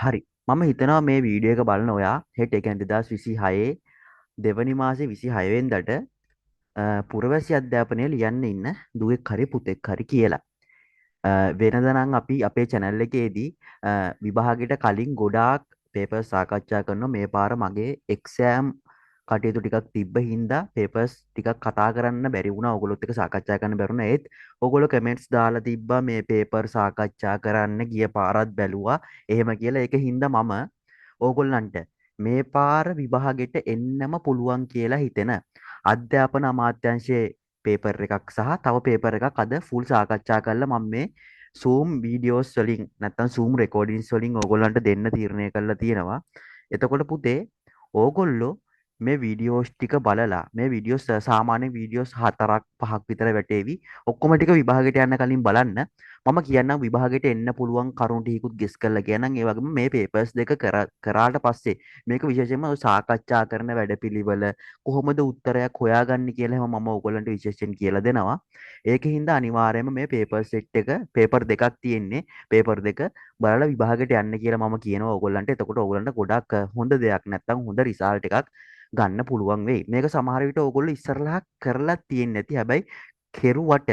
හරි. මම හිතනවා මේ වීඩියෝ එක බලන ඔයා හෙට ඒ කියන්නේ 2026 දෙවනි මාසේ 26 වෙනිදාට පුරවැසි අධ්‍යාපනය ලියන්න ඉන්න දුවෙක් හරි පුතෙක් හරි කියලා. වෙනදා නම් අපි අපේ channel එකේදී විභාගෙට කලින් ගොඩාක් papers සාකච්ඡා කරනවා. මේ පාර මගේ exam කටයුතු ටිකක් තිබ්බ හින්දා papers ටිකක් කතා කරන්න බැරි වුණා. ඕගොල්ලොත් එක්ක සාකච්ඡා කරන්න බැරුණා. ඒත් ඕගොල්ලෝ comments දාලා තිබ්බා මේ paper සාකච්ඡා කරන්න ගිය පාරත් බැලුවා. එහෙම කියලා. ඒක හින්දා මම ඕගොල්ලන්ට මේ පාර විභාගෙට එන්නම පුළුවන් කියලා හිතෙන අධ්‍යාපන අමාත්‍යාංශයේ පේපර් එකක් සහ තව පේපර් එකක් අද ෆුල් සාකච්ඡා කරලා මම මේ Zoom වීඩියෝස් වලින් නැත්නම් Zoom රෙකෝඩින්ග්ස් වලින් ඕගොල්ලන්ට දෙන්න තීරණය කරලා තියෙනවා. එතකොට පුතේ ඕගොල්ලෝ මේ වීඩියෝස් ටික බලලා මේ වීඩියෝස් සාමාන්‍ය වීඩියෝස් 4ක් 5ක් විතර වැටේවි. ඔක්කොම ටික විභාගයට යන්න කලින් බලන්න. මම කියන්නම් විභාගයට එන්න පුළුවන් කරුණු ටිකකුත් ගෙස් කරලා කියන්නම්. ඒ වගේම මේ පේපර්ස් දෙක කරාට පස්සේ මේක විශේෂයෙන්ම සාකච්ඡා කරන වැඩපිළිවෙල කොහොමද උත්තරයක් හොයාගන්නේ කියලා හැම මම ඕගොල්ලන්ට විශේෂයෙන් කියලා දෙනවා. ඒකින්ද අනිවාර්යයෙන්ම මේ පේපර් සෙට් එක පේපර් දෙකක් තියෙන්නේ. පේපර් දෙක බලලා විභාගයට යන්න කියලා මම කියනවා ඕගොල්ලන්ට. එතකොට ඕගොල්ලන්ට ගොඩක් හොඳ දෙයක් නැත්නම් හොඳ රිසල්ට් එකක් ගන්න පුළුවන් වෙයි. මේක සමහර විට ඕගොල්ලෝ ඉස්සරලා කරලා තියෙන්නේ නැති. හැබැයි කෙරුවට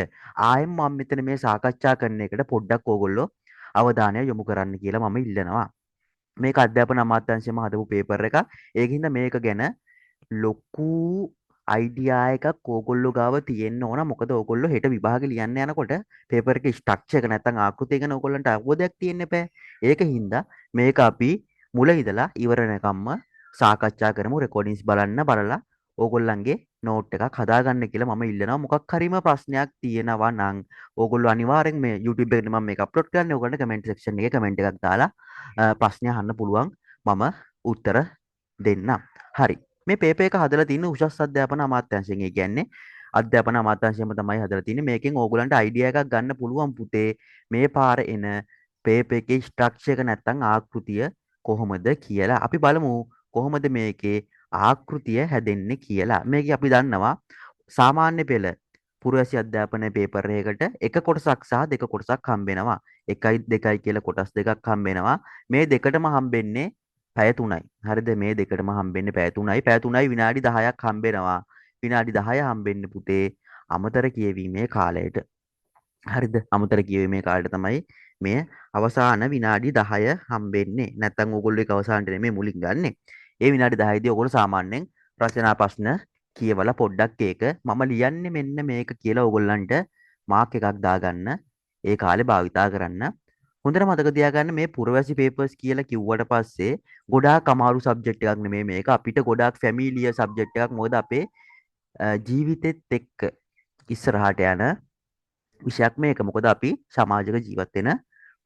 ආයෙත් මම මෙතන මේ සාකච්ඡා කරන එකට පොඩ්ඩක් ඕගොල්ලෝ අවධානය යොමු කරන්න කියලා මම ඉල්ලනවා. මේක අධ්‍යාපන අමාත්‍යාංශයම හදපු පේපර් එකක්. ඒකින්ද මේක ගැන ලොකු අයිඩියා එකක් ඕගොල්ලෝ ගාව තියෙන්න ඕන. මොකද ඕගොල්ලෝ හෙට විභාගෙ ලියන්න යනකොට පේපර් එකේ ස්ට්‍රක්චර් එක නැත්නම් ආකෘතිය ගැන ඕගොල්ලන්ට අවබෝධයක් තියෙන්න එපා. ඒකින්ද මේක අපි මුල ඉඳලා ඉවර වෙනකම්ම සාකච්ඡා කරමු. රෙකෝඩින්ග්ස් බලලා ඕගොල්ලන්ගේ නෝට් එකක් හදාගන්න කියලා මම ඉල්ලනවා. මොකක් හරිම ප්‍රශ්නයක් තියෙනවා නම් ඕගොල්ලෝ අනිවාර්යෙන් මේ YouTube එකට මම මේක අප්ලෝඩ් කරන්නේ. ඕගොල්ලන්ට කමෙන්ට් සෙක්ෂන් එකේ කමෙන්ට් එකක් දාලා ප්‍රශ්න අහන්න පුළුවන්. මම උත්තර දෙන්නම්. හරි. මේ පේපර් එක හදලා තියෙන උසස් අධ්‍යාපන අමාත්‍යාංශයෙන්. ඒ කියන්නේ අධ්‍යාපන අමාත්‍යාංශයම තමයි හදලා තියෙන්නේ. මේකෙන් ඕගොල්ලන්ට අයිඩියා එකක් ගන්න පුළුවන් පුතේ. මේ පාර එන පේපර් එකේ ස්ට්‍රක්චර් එක නැත්නම් ආකෘතිය කොහොමද කියලා. අපි බලමු කොහොමද මේකේ ආකෘතිය හැදෙන්නේ කියලා. මේක අපි දන්නවා සාමාන්‍ය පෙළ පුරවැසි අධ්‍යාපන පේපර් එකකට එක කොටසක් සහ දෙක කොටසක් හම්බ වෙනවා. 1යි 2යි කියලා කොටස් දෙකක් හම්බ වෙනවා. මේ දෙකටම හම්බෙන්නේ පැය 3යි. හරිද? මේ දෙකටම හම්බෙන්නේ පැය 3යි. පැය 3යි විනාඩි 10ක් හම්බ වෙනවා. විනාඩි 10 හම්බෙන්නේ පුතේ අමතර කියවීමේ කාලයට. හරිද? අමතර කියවීමේ කාලයට තමයි මේ අවසාන විනාඩි 10 හම්බෙන්නේ. නැත්තම් ඕගොල්ලෝ ඒක අවසානට නෙමෙයි මුලින් ගන්නෙ. ඒ විනාඩි 10දී ඔයගොල්ලෝ සාමාන්‍යයෙන් රචනා ප්‍රශ්න කියවලා පොඩ්ඩක් ඒක මම ලියන්නේ මෙන්න මේක කියලා ඔයගොල්ලන්ට මාක් එකක් දාගන්න ඒ කාලේ භාවිතා කරන්න. හොඳට මතක තියාගන්න මේ පුරවැසි පේපර්ස් කියලා කිව්වට පස්සේ ගොඩාක් අමාරු සබ්ජෙක්ට් එකක් නෙමෙයි මේක. අපිට ගොඩාක් ෆැමිලියර් සබ්ජෙක්ට් එකක්. මොකද අපේ ජීවිතෙත් එක්ක ඉස්සරහට යන විෂයක් මේක. මොකද අපි සමාජික ජීවත් වෙන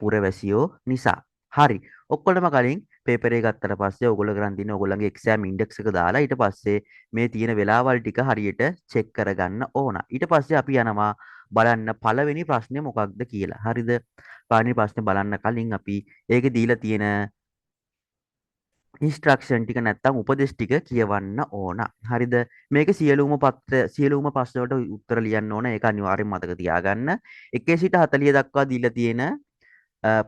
පුරවැසියෝ නිසා. හරි. ඔක්කොටම කලින් පේපර් එක ගත්තට පස්සේ ඕගොල්ලෝ කරන් තියෙන්නේ ඕගොල්ලන්ගේ එක්සෑම් ඉන්ඩෙක්ස් එක දාලා ඊට පස්සේ මේ තියෙන වෙලාවල් ටික හරියට චෙක් කරගන්න ඕන. ඊට පස්සේ අපි යනවා බලන්න පළවෙනි ප්‍රශ්නේ මොකක්ද කියලා. හරිද? පළවෙනි ප්‍රශ්නේ බලන්න කලින් අපි ඒකේ දීලා තියෙන ඉන්ස්ට්‍රක්ෂන් ටික නැත්තම් උපදෙස් ටික කියවන්න ඕන. හරිද? මේක සියලුම ප්‍රශ්න වලට උත්තර ලියන්න ඕන. ඒක අනිවාර්යෙන් මතක තියාගන්න. 1 සිට 40 දක්වා දීලා තියෙන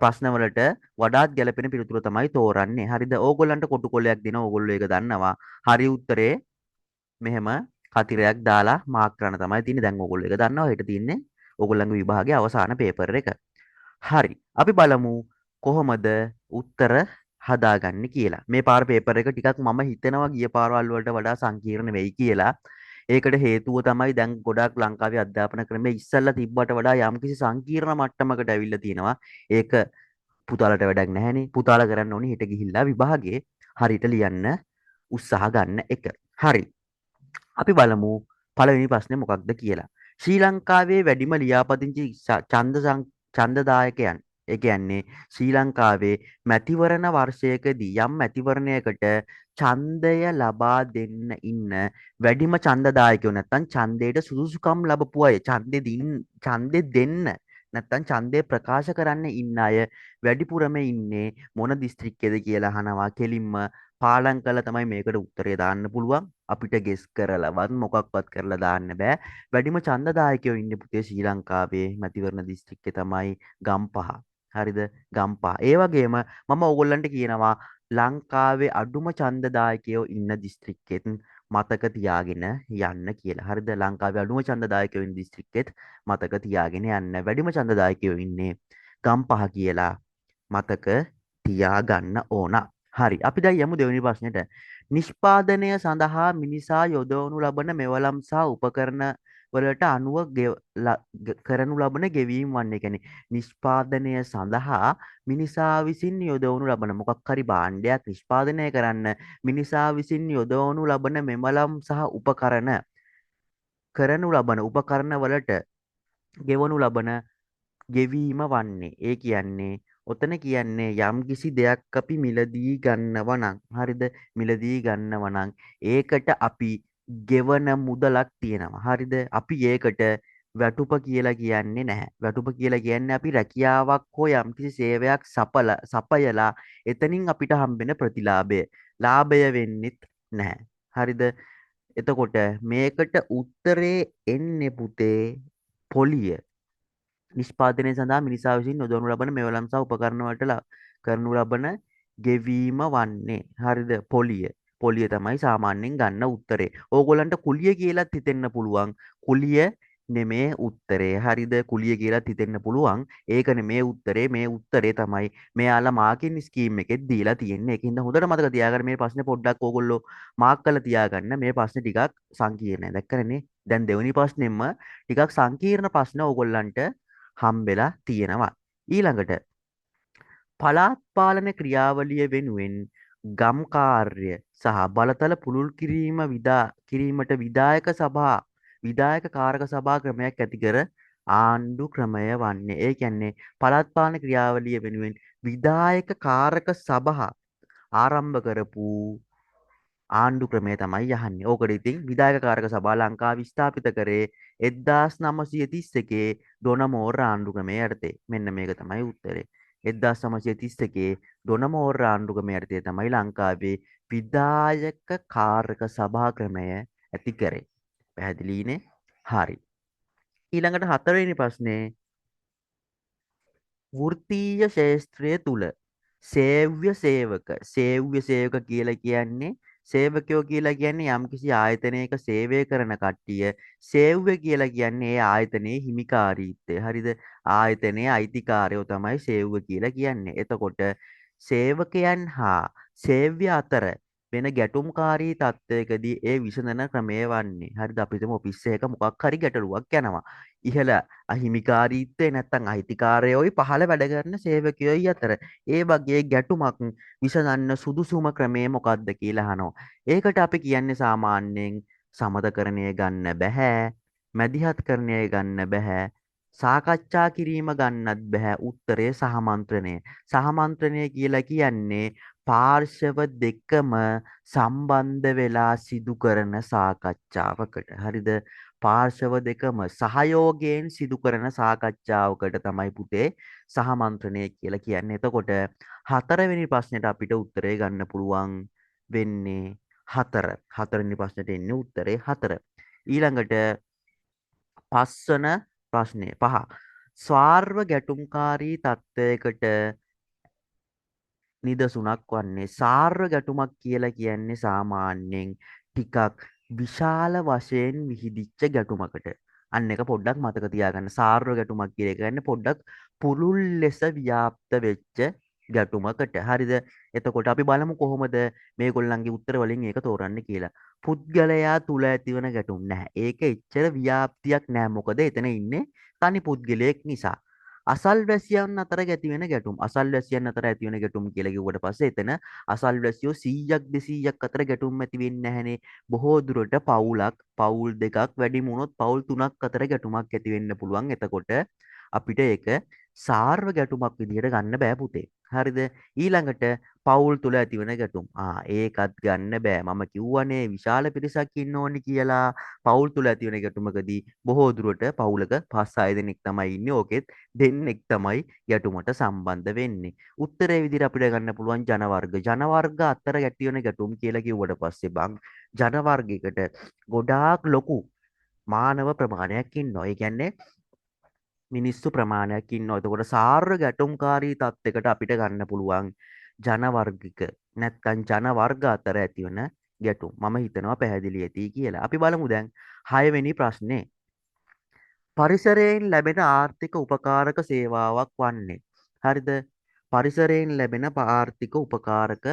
ප්‍රශ්න වලට වඩාත් ගැළපෙන පිළිතුර තමයි තෝරන්නේ. හරිද? ඕගොල්ලන්ට කොටු කොලයක් දෙනවා. ඕගොල්ලෝ ඒක දන්නවා. හරි උත්තරේ මෙහෙම කතිරයක් දාලා මාක් කරන්න තමයි තියෙන්නේ. දැන් ඕගොල්ලෝ ඒක දන්නවා. හෙට තියෙන්නේ ඕගොල්ලන්ගේ විභාගයේ අවසාන පේපර් එක. හරි. අපි බලමු කොහොමද උත්තර හදාගන්නේ කියලා. මේ පාර පේපර් එක ටිකක් මම හිතනවා ගිය පාරවල් වලට වඩා සංකීර්ණ වෙයි කියලා. ඒකට හේතුව තමයි දැන් ගොඩාක් ලංකාවේ අධ්‍යාපන ක්‍රමය ඉස්සල්ලා තිබ්බට වඩා යම්කිසි සංකීර්ණ මට්ටමකට ඇවිල්ලා තියෙනවා. ඒක පුතාලට වැඩක් නැහැනේ. පුතාලා කරන්න ඕනේ හෙට ගිහිල්ලා විභාගේ හරියට ලියන්න උත්සාහ ගන්න එක. හරි. අපි බලමු පළවෙනි ප්‍රශ්නේ මොකක්ද කියලා. ශ්‍රී ලංකාවේ වැඩිම ලියාපදිංචි ඡන්දදායකයන්. ඒ කියන්නේ ශ්‍රී ලංකාවේ මැතිවරණ වර්ෂයකදී යම් මැතිවරණයකට ඡන්දය ලබා දෙන්න ඉන්න වැඩිම ඡන්දදායකයෝ නැත්නම් ඡන්දයට සුදුසුකම් ලැබපු අය ඡන්දෙ දෙන්න නැත්නම් ඡන්දය ප්‍රකාශ කරන්න ඉන්න අය වැඩිපුරම ඉන්නේ මොන දිස්ත්‍රික්කයේද කියලා අහනවා. කෙලින්ම පාලම් කළා තමයි මේකට උත්තරය දාන්න පුළුවන්. අපිට ගෙස් කරලවත් මොකක්වත් කරලා දාන්න බෑ. වැඩිම ඡන්දදායකයෝ ඉන්නේ පුතේ ශ්‍රී ලංකාවේ මැතිවරණ දිස්ත්‍රික්කේ තමයි ගම්පහ. හරිද? ගම්පහ. ඒ වගේම මම ඕගොල්ලන්ට කියනවා ලංකාවේ අඩුම ඡන්දදායකයෝ ඉන්න දිස්ත්‍රික්කෙත් මතක තියාගෙන යන්න කියලා. හරිද? ලංකාවේ අඩුම ඡන්දදායකයෝ ඉන්න දිස්ත්‍රික්කෙත් මතක තියාගෙන යන්න. වැඩිම ඡන්දදායකයෝ ඉන්නේ ගම්පහ කියලා මතක තියාගන්න ඕන. හරි. අපි දැන් යමු දෙවෙනි ප්‍රශ්නෙට. නිෂ්පාදනය සඳහා මිනිසා යොදවනු ලබන මෙවලම් සහ උපකරණ වලට අනුව කරනු ලබන ගෙවීම් වන්නේ. කියන්නේ නිෂ්පාදනය සඳහා මිනිසා විසින් යොදවනු ලබන මොකක් හරි භාණ්ඩයක් නිෂ්පාදනය කරන්න මිනිසා විසින් යොදවනු ලබන මෙවලම් සහ උපකරණ කරනු ලබන උපකරණ වලට ගෙවනු ලබන ගෙවීම වන්නේ. ඒ කියන්නේ ඔතන කියන්නේ යම්කිසි දෙයක් අපි මිලදී ගන්නවා නම් හරිද? මිලදී ගන්නවා නම් ඒකට අපි ගෙවන මුදලක් තියෙනවා. හරිද? අපි ඒකට වැටුප කියලා කියන්නේ නැහැ. වැටුප කියලා කියන්නේ අපි රැකියාවක් හෝ යම්කිසි සේවයක් සපයලා එතනින් අපිට හම්බෙන ප්‍රතිලාභය. ලාභය වෙන්නෙත් නැහැ. හරිද? එතකොට මේකට උත්තරේ එන්නේ පුතේ පොලිය. නිෂ්පාදනය සඳහා මිනිසා විසින් යොදවනු ලබන මෙවලම් සහ උපකරණ වලට කරනු ලබන ගෙවීම වන්නේ. හරිද? පොලිය. පොලිය තමයි සාමාන්‍යයෙන් ගන්න උත්තරේ. ඕගොල්ලන්ට කුලිය කියලාත් හිතෙන්න පුළුවන්. කුලිය නෙමේ උත්තරේ. හරිද? කුලිය කියලාත් හිතෙන්න පුළුවන්. ඒක නෙමේ උත්තරේ. මේ උත්තරේ තමයි මෙයාලා මාකින් ස්කීම් එකෙත් දීලා තියෙන්නේ. ඒකින්ද හොඳට මතක තියාගන්න මේ ප්‍රශ්නේ පොඩ්ඩක් ඕගොල්ලෝ මාක් කරලා තියාගන්න. මේ ප්‍රශ්නේ ටිකක් සංකීර්ණයි. දැක්කනේ? දැන් දෙවෙනි ප්‍රශ්නෙම්ම ටිකක් සංකීර්ණ ප්‍රශ්න ඕගොල්ලන්ට හම්බෙලා තියෙනවා. ඊළඟට පළාත් පාලන ක්‍රියාවලිය වෙනුවෙන් ගම් කාර්ය සහ බලතල පුළුල් කිරීමට විධායක කාරක සභා ක්‍රමයක් ඇති කර ආණ්ඩු ක්‍රමය වන්නේ. ඒ කියන්නේ පළාත් පාලන ක්‍රියාවලිය වෙනුවෙන් විධායක කාරක සභා ආරම්භ කරපු ආණ්ඩු ක්‍රමය තමයි යහන්නේ. ඕකට ඉතින් විධායක කාරක සභා ලංකාව ස්ථාපිත කරේ 1931 ඩොනමෝර් ආණ්ඩු ක්‍රමය යටතේ. මෙන්න මේක තමයි උත්තරේ. 1931 ඩොනමෝර් ආණ්ඩු ක්‍රමය යටතේ තමයි ලංකාවේ විධායක කාරක සභා ක්‍රමය ඇති කරේ. පැහැදිලිනේ? හරි. ඊළඟට හතරවෙනි ප්‍රශ්නේ වෘත්තීය ශාස්ත්‍රය තුල සේව්‍ය සේවක කියලා කියන්නේ සේවකයෝ කියලා කියන්නේ යම්කිසි ආයතනයක සේවය කරන කට්ටිය. සේව්‍ය කියලා කියන්නේ ඒ ආයතනයේ හිමිකාරීත්වය. හරිද? ආයතනයේ අයිතිකාරයෝ තමයි සේව්‍ය කියලා කියන්නේ. එතකොට සේවකයන් හා සේව්‍ය අතර වෙන ගැටුම්කාරී තත්ත්වයකදී ඒ විසඳන ක්‍රමය වන්නේ. හරිද? අපි හිතමු ඔෆිස් එකක මොකක් හරි ගැටලුවක් යනවා. ඉහළ අහිමිකාරීත්වය නැත්තම් අයිතිකාරයෝයි පහළ වැඩ කරන සේවකයෝයි අතර ඒ වගේ ගැටුමක් විසඳන්න සුදුසුම ක්‍රමය මොකක්ද කියලා අහනවා. ඒකට අපි කියන්නේ සාමාන්‍යයෙන් සමතකරණය ගන්න බෑ, මැදිහත්කරණය ගන්න බෑ, සාකච්ඡා කිරීම ගන්නත් බෑ. උත්තරේ සහමන්ත්‍රණය. සහමන්ත්‍රණය කියලා කියන්නේ පාර්ශව දෙකම සම්බන්ධ වෙලා සිදු කරන සාකච්ඡාවකට. හරිද? පාර්ශව දෙකම සහයෝගයෙන් සිදු කරන සාකච්ඡාවකට තමයි පුතේ සහමන්ත්‍රණය කියලා කියන්නේ. එතකොට හතරවෙනි ප්‍රශ්නෙට අපිට උත්තරේ ගන්න පුළුවන් වෙන්නේ 4. හතරවෙනි ප්‍රශ්නෙට එන්නේ උත්තරේ 4. ඊළඟට පස්වන ප්‍රශ්නය 5. ස්වාර්ව ගැටුම්කාරී තත්ත්වයකට නිදසුනක් වන්නේ සාර්ව ගැටුමක් කියලා කියන්නේ සාමාන්‍යයෙන් ටිකක් විශාල වශයෙන් විහිදිච්ච ගැටුමකට. අන්න එක පොඩ්ඩක් මතක තියාගන්න. සාර්ව ගැටුමක් කියලා කියන්නේ පොඩ්ඩක් පුළුල් ලෙස ව්‍යාප්ත වෙච්ච ගැටුමකට. හරිද? එතකොට අපි බලමු කොහොමද මේගොල්ලන්ගේ උත්තර වලින් ඒක තෝරන්නේ කියලා. පුද්ගලයා තුල ඇතිවන ගැටුම් නැහැ. ඒක එච්චර ව්‍යාප්තියක් නැහැ. මොකද එතන ඉන්නේ තනි පුද්ගලයෙක් නිසා. අසල්වැසියන් අතර ඇති වෙන ගැටුම්. අසල්වැසියන් අතර ඇති වෙන ගැටුම් කියලා කිව්වට පස්සේ එතන අසල්වැසියෝ 100ක් 200ක් අතර ගැටුම් ඇති වෙන්නේ නැහනේ. බොහෝ දුරට පවුල් දෙකක් වැඩිම වුණොත් පවුල් තුනක් අතර ගැටුමක් ඇති වෙන්න පුළුවන්. එතකොට අපිට ඒක සාර්ව ගැටුමක් විදිහට ගන්න බෑ පුතේ. හරිද? ඊළඟට පවුල් තුල ඇතිවන ගැටුම්. ඒකත් ගන්න බෑ. මම කිව්වනේ විශාල පිරිසක් ඉන්න ඕනි කියලා. පවුල් තුල ඇතිවන ගැටුමකදී බොහෝ දුරට පවුලක 5-6 දෙනෙක් තමයි ඉන්නේ. ඕකෙත් දෙන්නෙක් තමයි ගැටුමට සම්බන්ධ වෙන්නේ. උත්තරේ විදිහට අපිට ගන්න පුළුවන් ජන වර්ග. ජන වර්ග අතර ඇතිවන ගැටුම් කියලා කිව්වට පස්සේ බං ජන වර්ගයකට ගොඩාක් ලොකු මානව ප්‍රමාණයක් ඉන්නවා. ඒ කියන්නේ මිනිස්සු ප්‍රමාණයක් ඉන්නවා. එතකොට සාර්ව ගැටුම්කාරී තත්යකට අපිට ගන්න පුළුවන් ජන වර්ගික නැත්නම් ජන වර්ග අතර ඇතිවන ගැටුම්. මම හිතනවා පැහැදිලි ඇති කියලා. අපි බලමු දැන් 6 වෙනි ප්‍රශ්නේ. පරිසරයෙන් ලැබෙන ආර්ථික උපකාරක සේවාවක් වන්නේ. හරිද? පරිසරයෙන් ලැබෙන ආර්ථික උපකාරක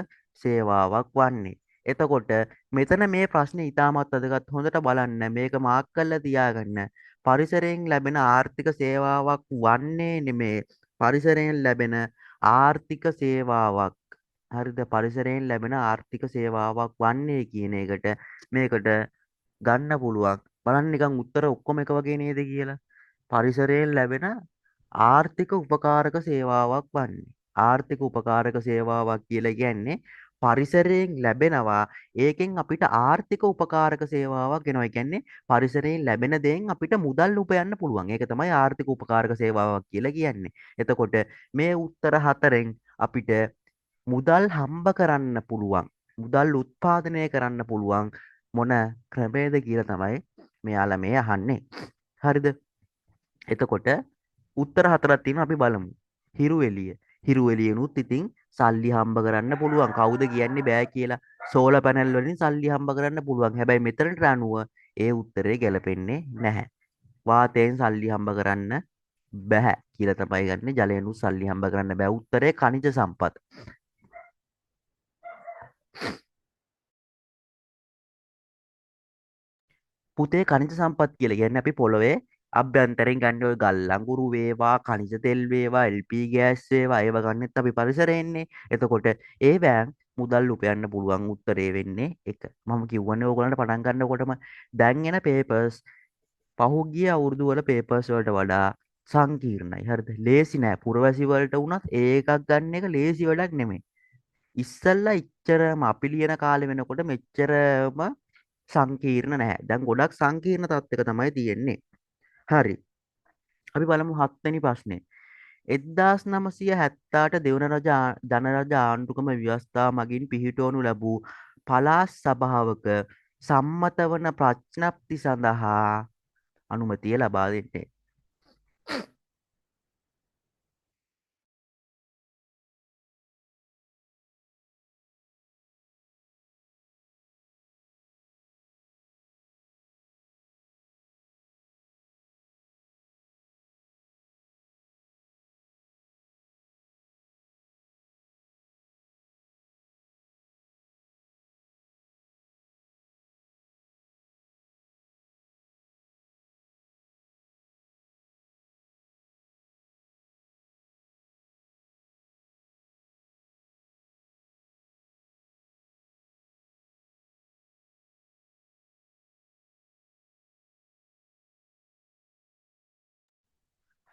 සේවාවක් වන්නේ. එතකොට මෙතන මේ ප්‍රශ්නේ ඉතාමත් වැදගත්. හොඳට බලන්න. මේක මාක් කරලා තියාගන්න. පරිසරයෙන් ලැබෙන ආර්ථික සේවාවක් වන්නේ නෙමේ. පරිසරයෙන් ලැබෙන ආර්ථික සේවාවක්. හරිද? පරිසරයෙන් ලැබෙන ආර්ථික සේවාවක් වන්නේ කියන එකට මේකට ගන්න පුළුවන්. බලන්න නිකන් උත්තර ඔක්කොම එක වගේ නේද කියලා. පරිසරයෙන් ලැබෙන ආර්ථික උපකාරක සේවාවක් වන්නේ. ආර්ථික උපකාරක සේවාවක් කියලා කියන්නේ පරිසරයෙන් ලැබෙනවා. ඒකෙන් අපිට ආර්ථික උපකාරක සේවාවක් එනවා. ඒ කියන්නේ පරිසරයෙන් ලැබෙන දේෙන් අපිට මුදල් උපයන්න පුළුවන්. ඒක තමයි ආර්ථික උපකාරක සේවාවක් කියලා කියන්නේ. එතකොට මේ උත්තර හතරෙන් අපිට මුදල් හම්බ කරන්න පුළුවන්. මුදල් උත්පාදනය කරන්න පුළුවන් මොන ක්‍රමයේද කියලා තමයි මෙයාලා මේ අහන්නේ. හරිද? එතකොට උත්තර හතරක් තියෙනවා අපි බලමු. හිරු එළිය. හිරු එළියනොත් ඉතින් සල්ලි හම්බ කරන්න පුළුවන්. කවුද කියන්නේ බෑ කියලා. සෝලර් පැනල් වලින් සල්ලි හම්බ කරන්න පුළුවන්. හැබැයි මෙතනට අනුව ඒ උත්තරේ ගැලපෙන්නේ නැහැ. වාතයෙන් සල්ලි හම්බ කරන්න බෑ කියලා තමයි ගන්නේ. ජලයෙන්ුත් සල්ලි හම්බ කරන්න බෑ. උත්තරේ ඛනිජ සම්පත්. පුතේ ඛනිජ සම්පත් කියලා කියන්නේ අපි පොළවේ අභ්‍යන්තරයෙන් ගන්න ඔය ගල් අඟුරු වේවා ඛනිජ තෙල් වේවා LP ගෑස් වේවා ඒව ගන්නෙත් අපි පරිසරයෙන්නේ. එතකොට ඒවැන් මුදල් උපයන්න පුළුවන් උත්තරේ වෙන්නේ 1. මම කිව්වනේ ඕගොල්ලන්ට පටන් ගන්නකොටම දැන් එන පේපර්ස් පහුගිය අවුරුදු වල පේපර්ස් වලට වඩා සංකීර්ණයි. හරිද? ලේසි නෑ. පුරවැසි වලට වුණත් ඒකක් ගන්න එක ලේසි වැඩක් නෙමෙයි. ඉස්සල්ලා ඉච්චරම අපි ලියන කාලේ වෙනකොට මෙච්චරම සංකීර්ණ නැහැ. දැන් ගොඩක් සංකීර්ණ තත්ත්වයක තමයි තියෙන්නේ. හරි. අපි බලමු 7 වෙනි ප්‍රශ්නේ. 1978 දෙවන රජ ධනරජ ආණ්ඩුක්‍රම ව්‍යවස්ථාව මගින් පිහිටවනු ලැබූ පළාත් සභාවක සම්මත වන ප්‍රඥප්ති සඳහා අනුමැතිය ලබා දෙන්නේ.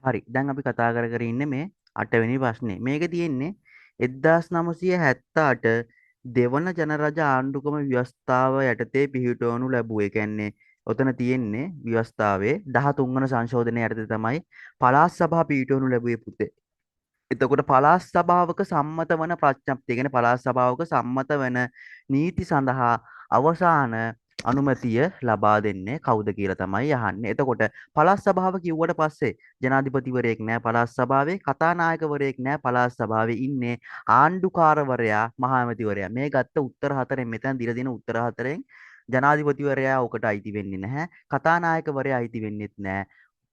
හරි. දැන් අපි කතා කර කර ඉන්නේ මේ 8 වෙනි ප්‍රශ්නේ. මේකේ තියෙන්නේ 1978 දෙවන ජනරජ ආණ්ඩුක්‍රම ව්‍යවස්ථාව යටතේ පිහිටවනු ලැබුවේ. ඒ කියන්නේ ඔතන තියෙන්නේ ව්‍යවස්ථාවේ 13 වන සංශෝධනය යටතේ තමයි පළාත් සභා පිහිටවනු ලැබුවේ පුතේ. එතකොට පළාත් සභාවක සම්මත වන ප්‍රඥප්තිය කියන්නේ පළාත් සභාවක සම්මත වන නීති සඳහා අවසාන අනුමැතිය ලබා දෙන්නේ කවුද කියලා තමයි අහන්නේ. එතකොට පළාත් සභාව කිව්වට පස්සේ ජනාධිපතිවරයෙක් නෑ පළාත් සභාවේ, කතානායකවරයෙක් නෑ පළාත් සභාවේ ඉන්නේ ආණ්ඩුකාරවරයා, මහා ඇමතිවරයා. මේ ගත්ත උත්තර හතරෙන් මෙතන දීලා දෙන උත්තර හතරෙන් ජනාධිපතිවරයා ඔකට අයිති වෙන්නේ නැහැ. කතානායකවරයා අයිති වෙන්නේත් නැහැ.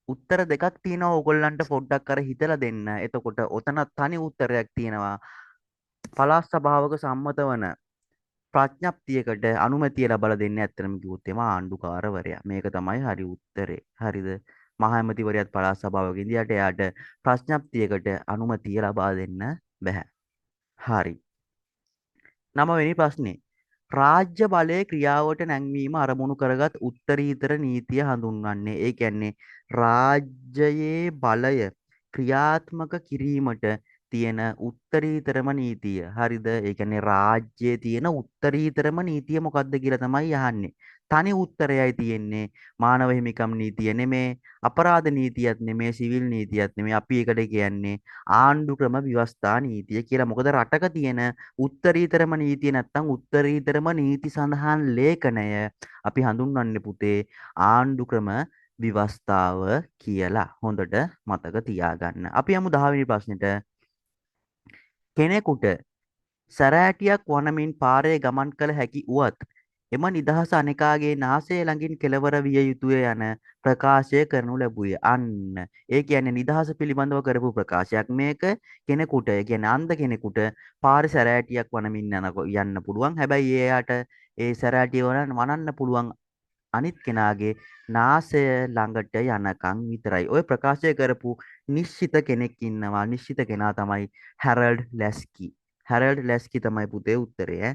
උත්තර දෙකක් තියෙනවා ඕගොල්ලන්ට පොඩ්ඩක් අර හිතලා දෙන්න. එතකොට ඔතන තනි උත්තරයක් තියෙනවා. පළාත් සභාවක සම්මත වන ප්‍රඥප්තියකට අනුමැතිය ලබා දෙන්නේ ඇත්තටම කිව්වොත් එම ආණ්ඩුකාරවරයා. මේක තමයි හරි උත්තරේ. හරිද? මහා ඇමතිවරයාත් පළාත් සභාවක ඉඳියට එයාට ප්‍රඥප්තියකට අනුමැතිය ලබා දෙන්න බෑ. හරි. 9 වෙනි ප්‍රශ්නේ. රාජ්‍ය බලය ක්‍රියාවට නැංවීම අරමුණු කරගත් උත්තරීතර නීතිය හඳුන්වන්නේ. ඒ කියන්නේ රාජ්‍යයේ බලය ක්‍රියාත්මක කිරීමට තියෙන උත්තරීතරම නීතිය. හරිද? ඒ කියන්නේ රාජ්‍යයේ තියෙන උත්තරීතරම නීතිය මොකක්ද කියලා තමයි අහන්නේ. තනි උත්තරයයි තියෙන්නේ. මානව හිමිකම් නීතිය නෙමේ, අපරාධ නීතියත් නෙමේ, සිවිල් නීතියත් නෙමේ. අපි ඒකට කියන්නේ ආණ්ඩු ක්‍රම ව්‍යවස්ථා නීතිය කියලා. මොකද රටක තියෙන උත්තරීතරම නීතිය නැත්තම් උත්තරීතරම නීති සඳහන් ලේඛනය අපි හඳුන්වන්නේ පුතේ ආණ්ඩු ක්‍රම ව්‍යවස්ථාව කියලා. හොඳට මතක තියාගන්න. අපි යමු 10 වෙනි ප්‍රශ්නෙට. කෙනෙකුට සැරෑටියක් වනමින් පාරේ ගමන් කළ හැකි වුවත් එම නිදහස අනෙකාගේ නාසය ළඟින් කෙළවර විය යුතුය යන ප්‍රකාශය කරනු ලැබුවේ. අන්න ඒ කියන්නේ නිදහස පිළිබඳව කරපු ප්‍රකාශයක් මේක. කෙනෙකුට ඒ කියන්නේ අන්ධ කෙනෙකුට පාරේ සැරෑටියක් වනමින් යන්න පුළුවන්. හැබැයි එයාට ඒ සැරෑටිය වනන්න පුළුවන් අනිත් කෙනාගේ නාසය ළඟට යනකම් විතරයි. ওই ප්‍රකාශය කරපු නිශ්චිත කෙනෙක් ඉන්නවා. නිශ්චිත කෙනා තමයි හැරල්ඩ් ලැස්කි. හැරල්ඩ් ලැස්කි තමයි පුතේ උත්තරය ඈ.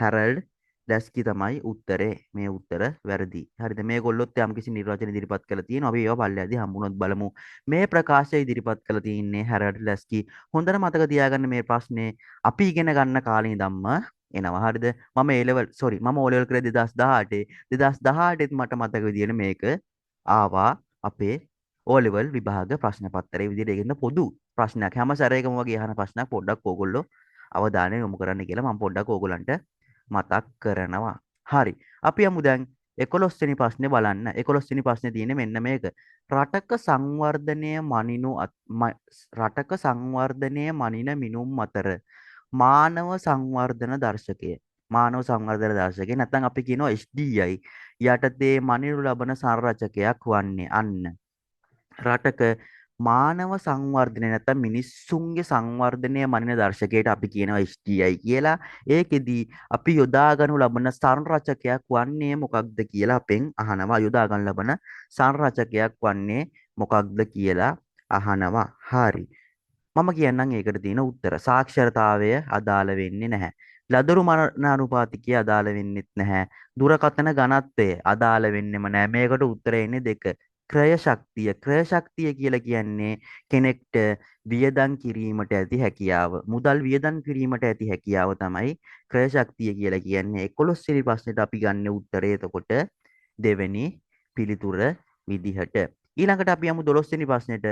හැරල්ඩ් ලැස්කි තමයි උත්තරේ. මේ උත්තර වැරදි. හරිද? මේගොල්ලොත් යම්කිසි නිර්වචන ඉදිරිපත් කරලා තියෙනවා. අපි ඒවා පල්ලෙහාදී හම්බුනොත් බලමු. මේ ප්‍රකාශය ඉදිරිපත් කරලා තින්නේ හැරල්ඩ් ලැස්කි. හොඳට මතක තියාගන්න මේ ප්‍රශ්නේ අපි ඉගෙන ගන්න කාලේ ඉඳන්ම එනවා. හරිද? මම A level sorry මම O level කරේ 2018. 2018ත් මට මතක විදියට මේක ආවා අපේ O level විභාග ප්‍රශ්න පත්‍රයේ විදියට. ඒකෙන්ද පොදු ප්‍රශ්නයක්. හැම සැරේකම වගේ අහන ප්‍රශ්නයක් පොඩ්ඩක් ඕගොල්ලෝ අවධානය යොමු කරන්න කියලා මම පොඩ්ඩක් ඕගොල්ලන්ට මතක් කරනවා. හරි. අපි යමු දැන් 11 වෙනි ප්‍රශ්නේ බලන්න. 11 වෙනි ප්‍රශ්නේ තියෙන්නේ මෙන්න මේක. රටක සංවර්ධනය රටක සංවර්ධනය මනින මිනුම් අතර මානව සංවර්ධන දර්ශකය. මානව සංවර්ධන දර්ශකය නැත්නම් අපි කියනවා HDI යටතේ මනිනු ලබන සංරචකයක් වන්නේ අන්න රටක මානව සංවර්ධනය නැත්නම් මිනිස්සුන්ගේ සංවර්ධනය මනින දර්ශකයට අපි කියනවා HDI කියලා. ඒකෙදි අපි යොදා ගනු ලබන සංරචකයක් වන්නේ මොකක්ද කියලා අපෙන් අහනවා. යොදා ගන්න ලබන සංරචකයක් වන්නේ මොකක්ද කියලා අහනවා. හරි. මම කියන්නම් ඒකට තියෙන උත්තර. සාක්ෂරතාවය අදාළ වෙන්නේ නැහැ. ලදරු මරණානුපාතිකය අදාළ වෙන්නෙත් නැහැ. දුරකථන ඝනත්වය අදාළ වෙන්නෙම නැහැ. මේකට උත්තරය එන්නේ දෙක. ක්‍රය ශක්තිය. ක්‍රය ශක්තිය කියලා කියන්නේ කෙනෙක්ට වියදම් කිරීමට ඇති හැකියාව. මුදල් වියදම් කිරීමට ඇති හැකියාව තමයි ක්‍රය ශක්තිය කියලා කියන්නේ. 11 වෙනි ප්‍රශ්නෙට අපි ගන්න උත්තරය එතකොට දෙවෙනි පිළිතුර විදිහට. ඊළඟට අපි යමු 12 වෙනි ප්‍රශ්නෙට.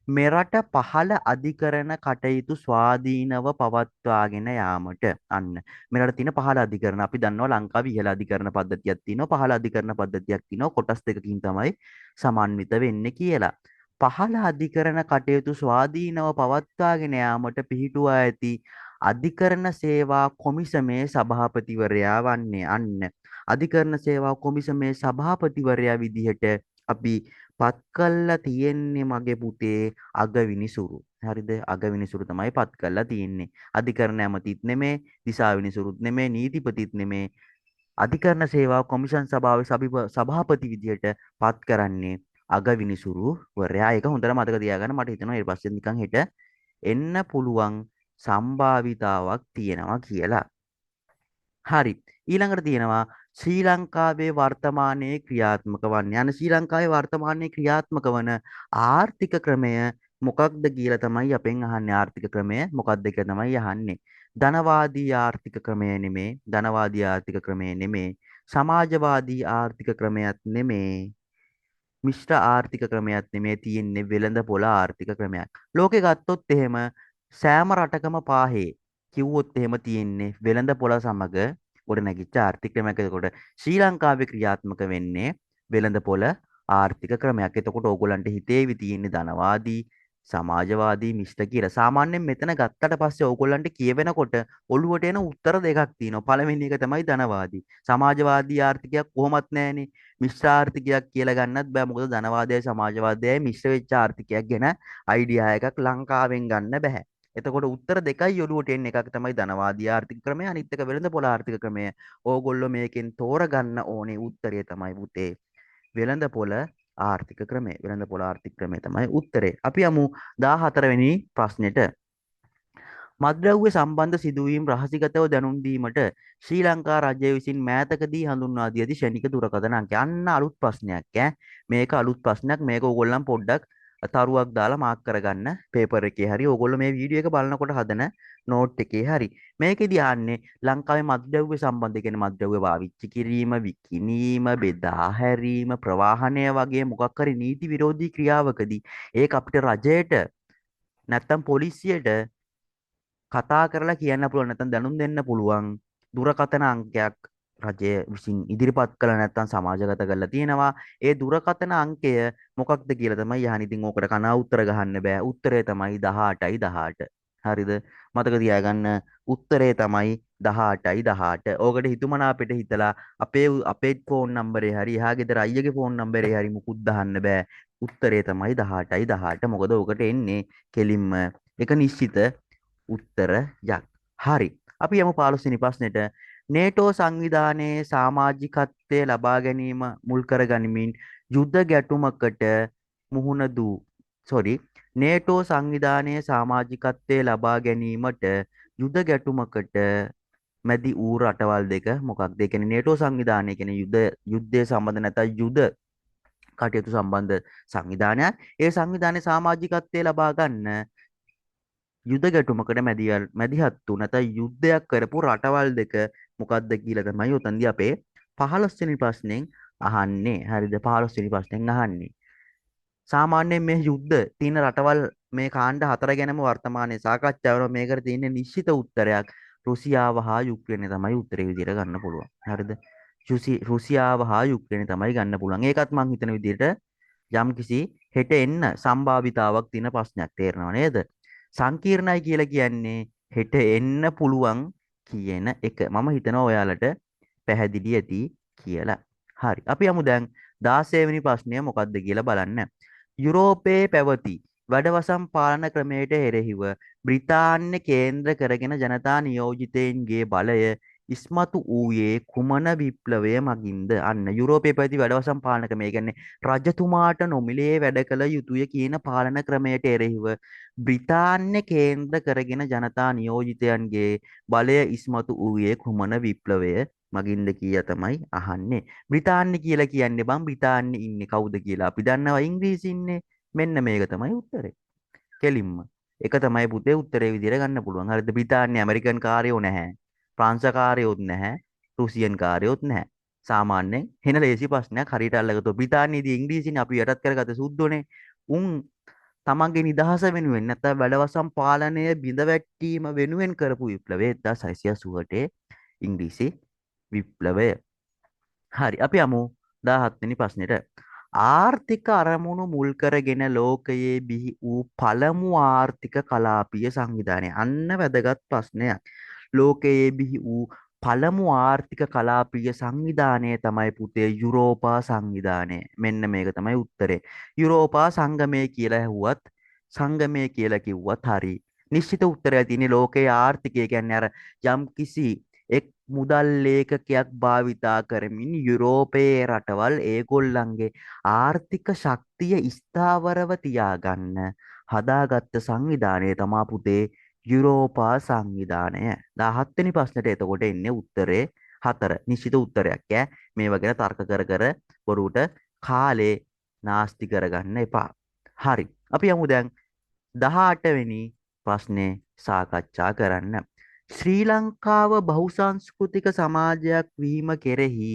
මෙරට පහළ අධිකරණ කටයුතු ස්වාධීනව පවත්වාගෙන යාමට අන්න මෙරට තියෙන පහළ අධිකරණ අපි දන්නවා ලංකාවේ ඉහළ අධිකරණ පද්ධතියක් තියෙනවා පහළ අධිකරණ පද්ධතියක් තියෙනවා කොටස් දෙකකින් තමයි සමන්විත වෙන්නේ කියලා. පහළ අධිකරණ කටයුතු ස්වාධීනව පවත්වාගෙන යාමට පිහිටුවා ඇති අධිකරණ සේවා කොමිසමේ සභාපතිවරයා වන්නේ අන්න අධිකරණ සේවා කොමිසමේ සභාපතිවරයා විදිහට අපි පත් කළා තියෙන්නේ මගේ පුතේ අගවිනිසුරු. හරිද? අගවිනිසුරු තමයි පත් කළා තියෙන්නේ. අධිකරණ ඇමතිත් නෙමේ, දිසාවිනිසුරුත් නෙමේ, නීතිපතිත් නෙමේ. අධිකරණ සේවා කොමිෂන් සභාවේ සභාපති විදියට පත් කරන්නේ අගවිනිසුරු වරයා. ඒක හොඳට මතක තියාගන්න. මට හිතෙනවා ඊට පස්සේ නිකන් හෙට එන්න පුළුවන් සම්භාවිතාවක් තියෙනවා කියලා. හරි. ඊළඟට තියෙනවා ශ්‍රී ලංකාවේ වර්තමානයේ ක්‍රියාත්මක වන්නේ. අන්න ශ්‍රී ලංකාවේ වර්තමානයේ ක්‍රියාත්මක වන ආර්ථික ක්‍රමය මොකක්ද කියලා තමයි අපෙන් අහන්නේ. ආර්ථික ක්‍රමය මොකක්ද කියලා තමයි අහන්නේ. ධනවාදී ආර්ථික ක්‍රමය නෙමේ. ධනවාදී ආර්ථික ක්‍රමය නෙමේ. සමාජවාදී ආර්ථික ක්‍රමයක් නෙමේ. මිශ්‍ර ආර්ථික ක්‍රමයක් නෙමේ තියෙන්නේ වෙළඳ පොළ ආර්ථික ක්‍රමයක්. ලෝකේ ගත්තොත් එහෙම සෑම රටකම පාහේ කිව්වොත් එහෙම තියෙන්නේ වෙළඳ පොළ සමග ගොඩනැගිච්ච ආර්ථික ක්‍රමයක්. එතකොට ශ්‍රී ලංකාවේ ක්‍රියාත්මක වෙන්නේ වෙළඳ පොළ ආර්ථික ක්‍රමයක්. එතකොට ඕගොල්ලන්ට හිතේවි තියෙන්නේ ධනවාදී සමාජවාදී මිශ්‍ර කියලා. සාමාන්‍යයෙන් මෙතන ගත්තට පස්සේ ඕගොල්ලන්ට කියවෙනකොට ඔළුවට එන උත්තර දෙකක් තියෙනවා. පළවෙනි එක තමයි ධනවාදී. සමාජවාදී ආර්ථිකයක් කොහොමත් නැහැනේ. මිශ්‍ර ආර්ථිකයක් කියලා ගන්නත් බෑ. මොකද ධනවාදයයි සමාජවාදයයි මිශ්‍ර වෙච්ච ආර්ථිකයක් ගැන අයිඩියා එකක් ලංකාවෙන් ගන්න බෑ. එතකොට උත්තර දෙකයි ඔළුවට එන්නේ. එකක් තමයි ධනවාදී ආර්ථික ක්‍රමය, අනිත් එක වෙළඳ පොළ ආර්ථික ක්‍රමය. ඕගොල්ලෝ මේකෙන් තෝරගන්න ඕනේ උත්තරය තමයි පුතේ වෙළඳ පොළ ආර්ථික ක්‍රමය. වෙළඳ පොළ ආර්ථික ක්‍රමය තමයි උත්තරේ. අපි යමු 14 වෙනි ප්‍රශ්නෙට. මත්ද්‍රව්‍ය සම්බන්ධ සිදුවීම් රහසිගතව දැනුම් දීමට ශ්‍රී ලංකා රජය විසින් මෑතකදී හඳුන්වා දී ඇති ෂණික දුරකථන අංකය. අන්න අලුත් ප්‍රශ්නයක් ඈ. මේක අලුත් ප්‍රශ්නයක්. මේක ඕගොල්ලන් පොඩ්ඩක් තරුවක් දාලා මාක් කරගන්න පේපර් එකේ හරි ඕගොල්ලෝ මේ වීඩියෝ එක බලනකොට හදන නෝට් එකේ හරි. මේකෙදි ආන්නේ ලංකාවේ මත්ද්‍රව්‍ය සම්බන්ධ කියන මත්ද්‍රව්‍ය පාවිච්චි කිරීම, විකිණීම, බෙදා හැරීම, ප්‍රවාහනය වගේ මොකක් හරි නීති විරෝධී ක්‍රියාවකදී ඒක අපිට රජයට නැත්තම් පොලිසියට කතා කරලා කියන්න පුළුවන් නැත්නම් දැනුම් දෙන්න පුළුවන් දුරකථන අංකයක් රජය විසින් ඉදිරිපත් කළ නැත්නම් සමාජගත කරලා තියෙනවා. ඒ දුරකථන අංකය මොකක්ද කියලා තමයි අහන්නේ. ඉතින් ඕකට කනා උත්තර ගහන්න බෑ. උත්තරය තමයි 18යි 18. හරිද? මතක තියාගන්න උත්තරේ තමයි 18යි 18. ඕකට හිතුමනාපෙට හිතලා අපේ ෆෝන් නම්බරේ හරි එහා ගෙදර අයියගේ ෆෝන් නම්බරේ හරි මුකුත් දාන්න බෑ. උත්තරේ තමයි 18යි 18. මොකද ඕකට එන්නේ කෙලින්ම එක නිශ්චිත උත්තරයක්. හරි. අපි යමු 15 වෙනි ප්‍රශ්නෙට. නේටෝ සංවිධානයේ සමාජිකත්වය ලබා ගැනීම මුල් කර ගනිමින් යුද ගැටුමකට මුහුණ දූ sorry නේටෝ සංවිධානයේ සමාජිකත්වය ලබා ගැනීමට යුද ගැටුමකට මැදි වූ රටවල් දෙක මොකක්ද? ඒ කියන්නේ නේටෝ සංවිධානය කියන්නේ යුද්ධය සම්බන්ධ නැත්නම් යුද කටයුතු සම්බන්ධ සංවිධානයක්. ඒ සංවිධානයේ සමාජිකත්වය ලබා ගන්න යුද ගැටුමකට මැදිහත් වූ නැත්නම් යුද්ධයක් කරපු රටවල් දෙක මොකක්ද කියලා තමයි උතන්දී අපේ 15 වෙනි ප්‍රශ්නෙන් අහන්නේ. හරිද? 15 වෙනි ප්‍රශ්නෙන් අහන්නේ. සාමාන්‍යයෙන් මේ යුද්ධ තියෙන රටවල් මේ කාණ්ඩ හතර ගැනම වර්තමානයේ සාකච්ඡා වෙනවා. මේකට තියෙන නිශ්චිත උත්තරයක් රුසියාව හා යුක්රේනය තමයි උත්තරේ විදිහට ගන්න පුළුවන්. හරිද? රුසියාව හා යුක්රේනය තමයි ගන්න පුළුවන්. ඒකත් මං හිතන විදිහට යම්කිසි හෙට එන්න සම්භාවිතාවක් තියෙන ප්‍රශ්නයක් තේරෙනව නේද? සංකීර්ණයි කියලා කියන්නේ හෙට එන්න පුළුවන් කියන එක. මම හිතනවා ඔයාලට පැහැදිලි ඇති කියලා. හරි. අපි යමු දැන් 16 වෙනි ප්‍රශ්නය මොකක්ද කියලා බලන්න. යුරෝපයේ පැවති වැඩවසම් පාලන ක්‍රමයට එරෙහිව බ්‍රිතාන්‍ය කේන්ද්‍ර කරගෙන ජනතා නියෝජිතයින්ගේ බලය ඉස්මතු වූයේ කුමන විප්ලවය මගින්ද? අන්න යුරෝපයේ පැවති වැඩවසම් පාලන ක්‍රමය. ඒ කියන්නේ රජතුමාට නොමිලේ වැඩ කළ යුතුය කියන පාලන ක්‍රමයට එරෙහිව බ්‍රිතාන්‍ය කේන්ද්‍ර කරගෙන ජනතා නියෝජිතයන්ගේ බලය ඉස්මතු වූයේ කුමන විප්ලවය මගින්ද කියලා තමයි අහන්නේ. බ්‍රිතාන්‍ය කියලා කියන්නේ බං බ්‍රිතාන්‍ය ඉන්නේ කවුද කියලා අපි දන්නවා ඉංග්‍රීසි ඉන්නේ. මෙන්න මේක තමයි උත්තරේ. කෙලින්ම. එක තමයි පුතේ උත්තරේ විදිහට ගන්න පුළුවන්. හරිද? බ්‍රිතාන්‍ය ඇමරිකන් කාර්යෝ නැහැ. ප්‍රංශ කාර්යෝත් නැහැ. රුසියන් කාර්යෝත් නැහැ. සාමාන්‍යයෙන් හෙන ලේසි ප්‍රශ්නයක් හරියට අල්ලගත්තොත් බ්‍රිතාන්‍යයේදී ඉංග්‍රීසිනේ අපි යටත් කරගත සුද්ධෝනේ. උන් තමන්ගේ නිදහස වෙනුවෙන් නැත්නම් වැඩවසම් පාලනය බිඳවැටීම වෙනුවෙන් කරපු විප්ලවය 1688 ඉංග්‍රීසි විප්ලවය. හරි අපි යමු 17 වෙනි ප්‍රශ්නෙට. ආර්ථික අරමුණු මුල් කරගෙන ලෝකයේ බිහි වූ පළමු ආර්ථික කලාපීය සංවිධානය. අන්න වැදගත් ප්‍රශ්නයක්. ලෝකයේ බිහි වූ පළමු ආර්ථික කලාපීය සංවිධානය තමයි පුතේ යුරෝපා සංවිධානය. මෙන්න මේක තමයි උත්තරේ. යුරෝපා සංගමය කියලා ඇහුවත් සංගමය කියලා කිව්වත් හරි. නිශ්චිත උත්තරය තියෙන්නේ ලෝකයේ ආර්ථිකය කියන්නේ අර යම් කිසි එක් මුදල් ලේඛකයක් භාවිතා කරමින් යුරෝපයේ රටවල් ඒගොල්ලන්ගේ ආර්ථික ශක්තිය ස්ථාවරව තියාගන්න හදාගත්ත සංවිධානය තමා පුතේ යුරෝපා සංවිධානය. 17 වෙනි ප්‍රශ්නෙට එතකොට එන්නේ උත්තරේ 4. නිශ්චිත උත්තරයක් ඈ. මේවා ගැන තර්ක කර කර බොරුවට කාලේ නාස්ති කරගන්න එපා. හරි. අපි යමු දැන් 18 වෙනි ප්‍රශ්නේ සාකච්ඡා කරන්න. ශ්‍රී ලංකාව බහුසංස්කෘතික සමාජයක් වීම කෙරෙහි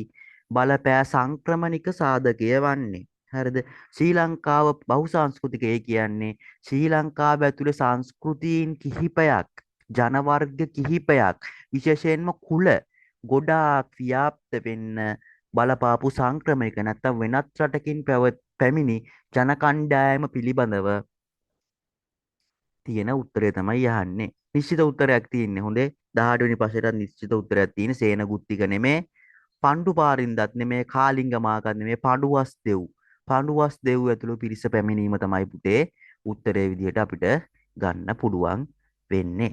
බලපෑ සංක්‍රමණික සාධකය වන්නේ. හරිද? ශ්‍රී ලංකාව බහුසංස්කෘතිකය කියන්නේ ශ්‍රී ලංකාව ඇතුලේ සංස්කෘතීන් කිහිපයක්, ජන වර්ග කිහිපයක්, විශේෂයෙන්ම කුල ගොඩාක් ව්‍යාප්ත වෙන්න බලපාපු සංක්‍රමණික නැත්නම් වෙනත් රටකින් පැමිණි ජන කණ්ඩායම පිළිබඳව තියෙන උත්තරය තමයි යහන්නේ. නිශ්චිත උත්තරයක් තියෙන්නේ. හොඳේ 18 වෙනි ප්‍රශ්නෙට නිශ්චිත උත්තරයක් තියෙන සේනගුත්තික නෙමේ, පණ්ඩු පාරින්දත් නෙමේ, කාලිංග මාකත් නෙමේ, පඬුවස් දෙව්. පඬුවස් දෙව් ඇතුළු පිරිස පැමිණීම තමයි පුතේ උත්තරේ විදිහට අපිට ගන්න පුළුවන් වෙන්නේ.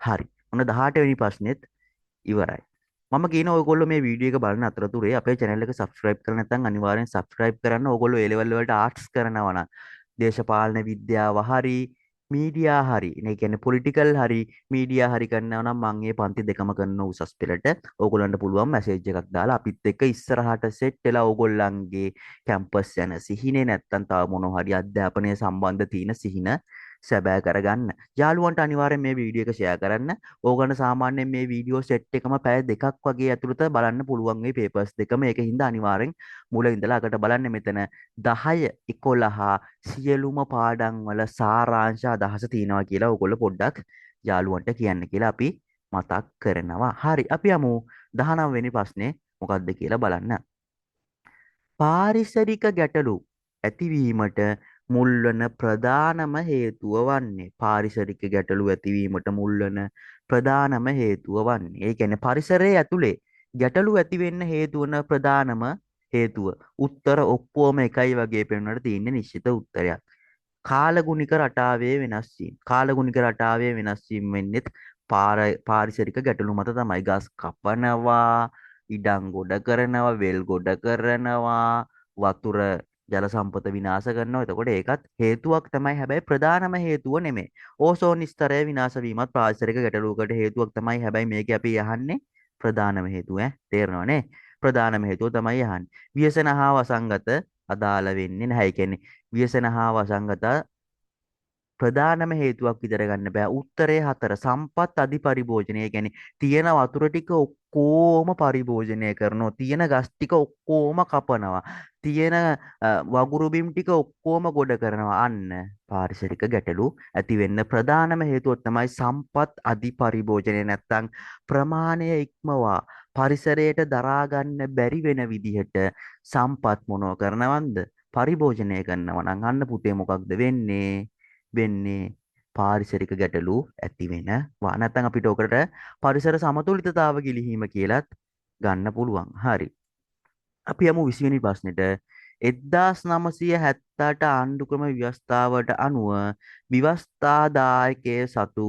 හරි. ඔන්න 18 වෙනි ප්‍රශ්නෙත් ඉවරයි. මම කියන ඔයගොල්ලෝ මේ වීඩියෝ එක බලන අතරතුරේ අපේ channel එක subscribe කරලා නැත්නම් අනිවාර්යෙන් subscribe කරන්න. ඔයගොල්ලෝ A level වලට arts කරනවා නම් දේශපාලන විද්‍යාව හරි මීඩියා හරි ඒ කියන්නේ පොලිටිකල් හරි මීඩියා හරි කරනවා නම් මම මේ පන්ති දෙකම කරන උසස් පෙළට ඕගොල්ලන්ට පුළුවන් මැසේජ් එකක් දාලා අපිත් එක්ක ඉස්සරහට සෙට් වෙලා ඕගොල්ලන්ගේ කැම්පස් යන සිහිනේ නැත්තම් තව මොනවා හරි අධ්‍යාපනය සම්බන්ධ තියෙන සිහින සැබෑ කරගන්න. යාළුවන්ට අනිවාර්යෙන් මේ වීඩියෝ එක ෂෙයා කරන්න. ඕගොල්ලන් සාමාන්‍යයෙන් මේ වීඩියෝ සෙට් එකම පැය දෙකක් වගේ ඇතුළත බලන්න පුළුවන් මේ පේපර්ස් දෙකම. ඒකින්ද අනිවාර්යෙන් මුල ඉඳලා අකට බලන්න මෙතන 10 11 සියලුම පාඩම් වල සාරාංශ අදහස තියෙනවා කියලා ඕගොල්ලෝ පොඩ්ඩක් යාළුවන්ට කියන්න කියලා අපි මතක් කරනවා. හරි අපි යමු 19 වෙනි ප්‍රශ්නේ මොකක්ද කියලා බලන්න. පාරිසරික ගැටලු ඇතිවීමට මුල්වන ප්‍රධානම හේතුව වන්නේ පාරිසරික ගැටලු ඇතිවීමට මුල්වන ප්‍රධානම හේතුව වන්නේ. ඒ කියන්නේ පරිසරයේ ඇතුලේ ගැටලු ඇති වෙන්න හේතු වන ප්‍රධානම හේතුව. උත්තර ඔක්කොම එකයි වගේ පෙන්වන්නට තියෙන නිශ්චිත උත්තරයක්. කාලගුණික රටාවේ වෙනස් වීම. කාලගුණික රටාවේ වෙනස් වීම වෙන්නේ පාරිසරික ගැටලු මත තමයි. ගස් කපනවා, ඉඩම් ගොඩ කරනවා, වෙල් ගොඩ කරනවා, වතුර ජල සම්පත විනාශ කරනවා. එතකොට ඒකත් හේතුවක් තමයි. හැබැයි ප්‍රධානම හේතුව නෙමෙයි. ඕසෝන් ස්තරය විනාශ වීමත් පාරිසරික ගැටලුවකට හේතුවක් තමයි. හැබැයි මේක අපි අහන්නේ ප්‍රධානම හේතුව තේරෙනවනේ. ප්‍රධානම හේතුව තමයි අහන්නේ. ව්‍යසන හා වසංගත අදාළ වෙන්නේ නැහැ. ඒ කියන්නේ ව්‍යසන හා වසංගත ප්‍රධානම හේතුවක් විතර ගන්න බෑ. උත්තරේ 4 සම්පත් අධිපරිභෝජනය. ඒ කියන්නේ තියෙන වතුර ටික ඔක්කොම පරිභෝජනය කරනවා. තියෙන ගස් ටික ඔක්කොම කපනවා. තියෙන වගුරු බිම් ටික ඔක්කොම ගොඩ කරනවා. අන්න පාරිසරික ගැටලු ඇති වෙන්න ප්‍රධානම හේතුව තමයි සම්පත් අධිපරිභෝජනය. නැත්තම් ප්‍රමාණය ඉක්මවා පරිසරයට දරා ගන්න බැරි වෙන විදිහට සම්පත් මොනව කරනවද? පරිභෝජනය කරනවා. නම් අන්න පුතේ මොකක්ද වෙන්නේ පාරිසරික ගැටලු ඇති වෙනවා. නැත්නම් අපිට ඔකට පරිසර සමතුලිතතාව ගිලිහීම කියලාත් ගන්න පුළුවන්. හරි. අපි යමු 20 වෙනි ප්‍රශ්නෙට. 1978 ආණ්ඩුක්‍රම ව්‍යවස්ථාවට අනුව ව්‍යවස්ථාදායකයේ සතු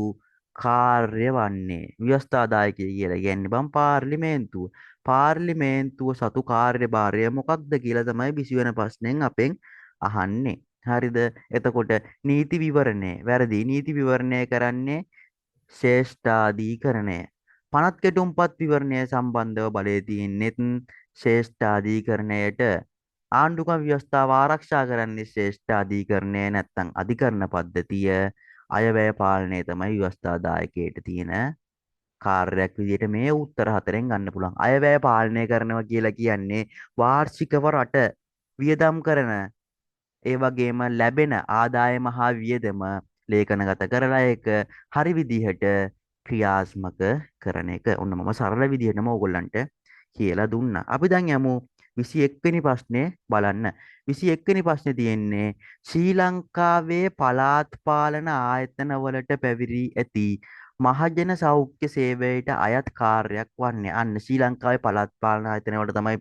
කාර්ය වන්නේ ව්‍යවස්ථාදායකය කියලා කියන්නේ බම් පාර්ලිමේන්තුව. පාර්ලිමේන්තුව සතු කාර්යභාරය මොකක්ද කියලා තමයි 20 වෙනි ප්‍රශ්නෙන් අපෙන් අහන්නේ. හරිද? එතකොට නීති විවරණය වැරදි. නීති විවරණය කරන්නේ ශ්‍රේෂ්ඨාධිකරණය. පනත් කෙටුම්පත් විවරණය සම්බන්ධව බලය තියෙන්නේත් ශ්‍රේෂ්ඨාධිකරණයට. ආණ්ඩුක්‍රම ව්‍යවස්ථාව ආරක්ෂා කරන්නේ ශ්‍රේෂ්ඨාධිකරණය නැත්නම් අධිකරණ පද්ධතිය. අයවැය පාලනය තමයි ව්‍යවස්ථාදායකයට තියෙන කාර්යයක් විදිහට මේ උත්තර හතරෙන් ගන්න පුළුවන්. අයවැය පාලනය කරනවා කියලා කියන්නේ වාර්ෂිකව රට වියදම් කරන ඒ වගේම ලැබෙන ආදායම හා වියදම ලේඛනගත කරලා ඒක හරි විදිහට ක්‍රියාත්මක කරන එක. ඔන්න මම සරල විදිහටම ඕගොල්ලන්ට කියලා දුන්නා. අපි දැන් යමු 21 වෙනි ප්‍රශ්නේ බලන්න. 21 වෙනි ප්‍රශ්නේ තියෙන්නේ ශ්‍රී ලංකාවේ පළාත් පාලන ආයතන වලට පැවිරි ඇති මහජන සෞඛ්‍ය සේවයට අයත් කාර්යයක් වන්නේ. අන්න ශ්‍රී ලංකාවේ පළාත් පාලන ආයතන වලට තමයි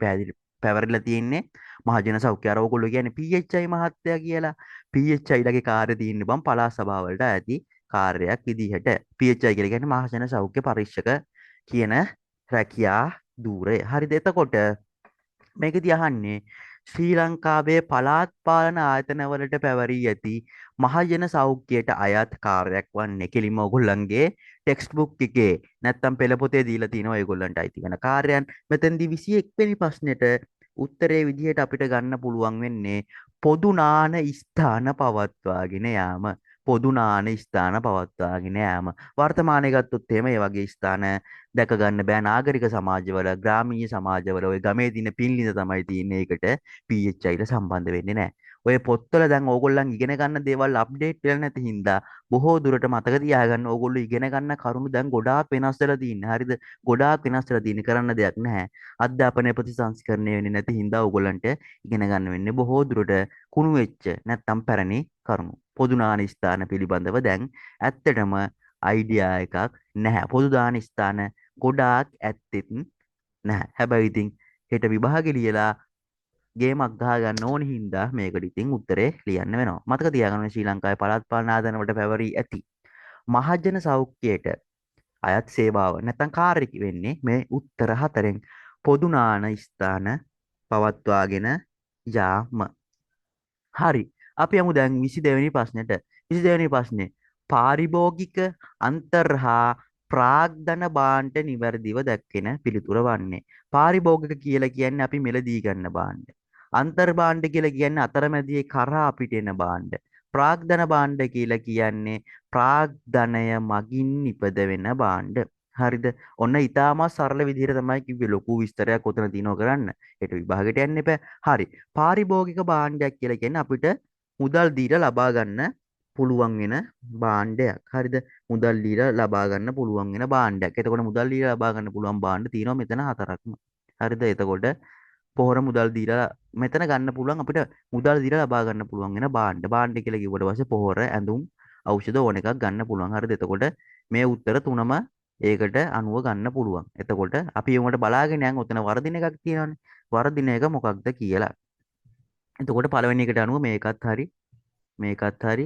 පැවරිලා තියෙන්නේ මහජන සෞඛ්‍ය. අර ඔයගොල්ලෝ කියන්නේ PHI මහත්තයා කියලා. PHI ලගේ කාර්ය තියෙන්නේ බම් පළාත් සභාවලට ඇති කාර්යයක් විදිහට. PHI කියලා කියන්නේ මහජන සෞඛ්‍ය පරීක්ෂක කියන රැකියා ධූරය. හරිද? එතකොට මේකදී අහන්නේ ශ්‍රී ලංකාවේ පළාත් පාලන ආයතන වලට පැවරී ඇති මහජන සෞඛ්‍යයට අයත් කාර්යයක් වන්නේ කෙලිම ඔයගොල්ලන්ගේ ටෙක්ස්ට් බුක් එකේ නැත්තම් පෙළ පොතේ දීලා තිනවා ඔයගොල්ලන්ට අයිති වෙන කාර්යයන්. මෙතෙන්දී 21 වෙනි ප්‍රශ්නෙට උත්තරේ විදිහට අපිට ගන්න පුළුවන් වෙන්නේ පොදු නාන ස්ථාන පවත්වාගෙන යාම. පොදු නාන ස්ථාන පවත්වාගෙන යාම. වර්තමානයේ ගත්තොත් එහෙම මේ වගේ ස්ථාන දැක ගන්න බෑ. නාගරික සමාජවල, ග්‍රාමීය සමාජවල ඔය ගමේ දින පින්ලිඳ තමයි තියෙන්නේ. ඒකට PHI ට සම්බන්ධ වෙන්නේ නැහැ. ඔය පොත්වල දැන් ඕගොල්ලන් ඉගෙන ගන්න දේවල් අප්ඩේට් වෙලා නැති හින්දා බොහෝ දුරට මතක තියාගන්න ඕගොල්ලෝ ඉගෙන ගන්න කරුණු දැන් ගොඩාක් වෙනස් වෙලා තියෙන්නේ. හරිද? ගොඩාක් වෙනස් වෙලා තියෙන්නේ. කරන්න දෙයක් නැහැ. අධ්‍යාපනය ප්‍රතිසංස්කරණය වෙන්නේ නැති හින්දා ඕගොල්ලන්ට ඉගෙන ගන්න වෙන්නේ බොහෝ දුරට කුණු වෙච්ච නැත්තම් පැරණි කරුණු. පොදු නාන ස්ථාන පිළිබඳව දැන් ඇත්තටම අයිඩියා එකක් නැහැ. පොදු දාන ස්ථාන ගොඩාක් ඇත්තෙත් නැහැ. හැබැයි ඉතින් හෙට විභාගෙ ලියලා ගේමක් ගහගන්න ඕන හින්දා මේකට ඉතින් උත්තරේ ලියන්න වෙනවා. මතක තියාගන්න ශ්‍රී ලංකාවේ පළාත් පාලන ආයතනවලට පැවරී ඇති මහජන සෞඛ්‍යයට අයත් සේවාව නැත්නම් කාර්ය වෙන්නේ මේ උත්තර හතරෙන් පොදු නාන ස්ථාන පවත්වාගෙන යාම. හරි. අපි යමු දැන් 22 වෙනි ප්‍රශ්නෙට. 22 වෙනි ප්‍රශ්නේ පාරිභෝගික අන්තර් හා ප්‍රාග්ධන භාණ්ඩ නිවැරදිව දැක්කෙන පිළිතුර වන්නේ. පාරිභෝගික කියලා කියන්නේ අපි මිලදී ගන්න භාණ්ඩ. අන්තර් භාණ්ඩ කියලා කියන්නේ අතරමැදියේ කරා අපිට එන භාණ්ඩ. ප්‍රාග්ධන භාණ්ඩ කියලා කියන්නේ ප්‍රාග්ධනය මගින් නිපද වෙන භාණ්ඩ. හරිද? ඔන්න ඊටාම සරල විදිහට තමයි කිව්වේ. ලොකු විස්තරයක් උතන තියෙනවා කරන්න. ඒට විභාගයට යන්න එපා. හරි. පාරිභෝගික භාණ්ඩයක් කියලා කියන්නේ අපිට මුදල් දීලා ලබා ගන්න පුළුවන් වෙන භාණ්ඩයක්. හරිද? මුදල් දීලා ලබා ගන්න පුළුවන් වෙන භාණ්ඩයක්. එතකොට මුදල් දීලා ලබා ගන්න පුළුවන් භාණ්ඩ තියෙනවා මෙතන හතරක්ම. හරිද? එතකොට පොහොර මුදල් දීලා මෙතන ගන්න පුළුවන් අපිට මුදල් දීලා ලබා ගන්න පුළුවන් වෙන භාණ්ඩ. භාණ්ඩ කියලා කිව්වට පස්සේ පොහොර, ඇඳුම්, ඖෂධ ඕන එකක් ගන්න පුළුවන්. හරිද? එතකොට මේ උත්තර තුනම ඒකට අනුව ගන්න පුළුවන්. එතකොට අපි උඹට බලාගෙන යන් ඔතන වර්ධින එකක් තියෙනවානේ. වර්ධින එක මොකක්ද කියලා. එතකොට පළවෙනි එකට අනුව මේකත් හරි, මේකත් හරි,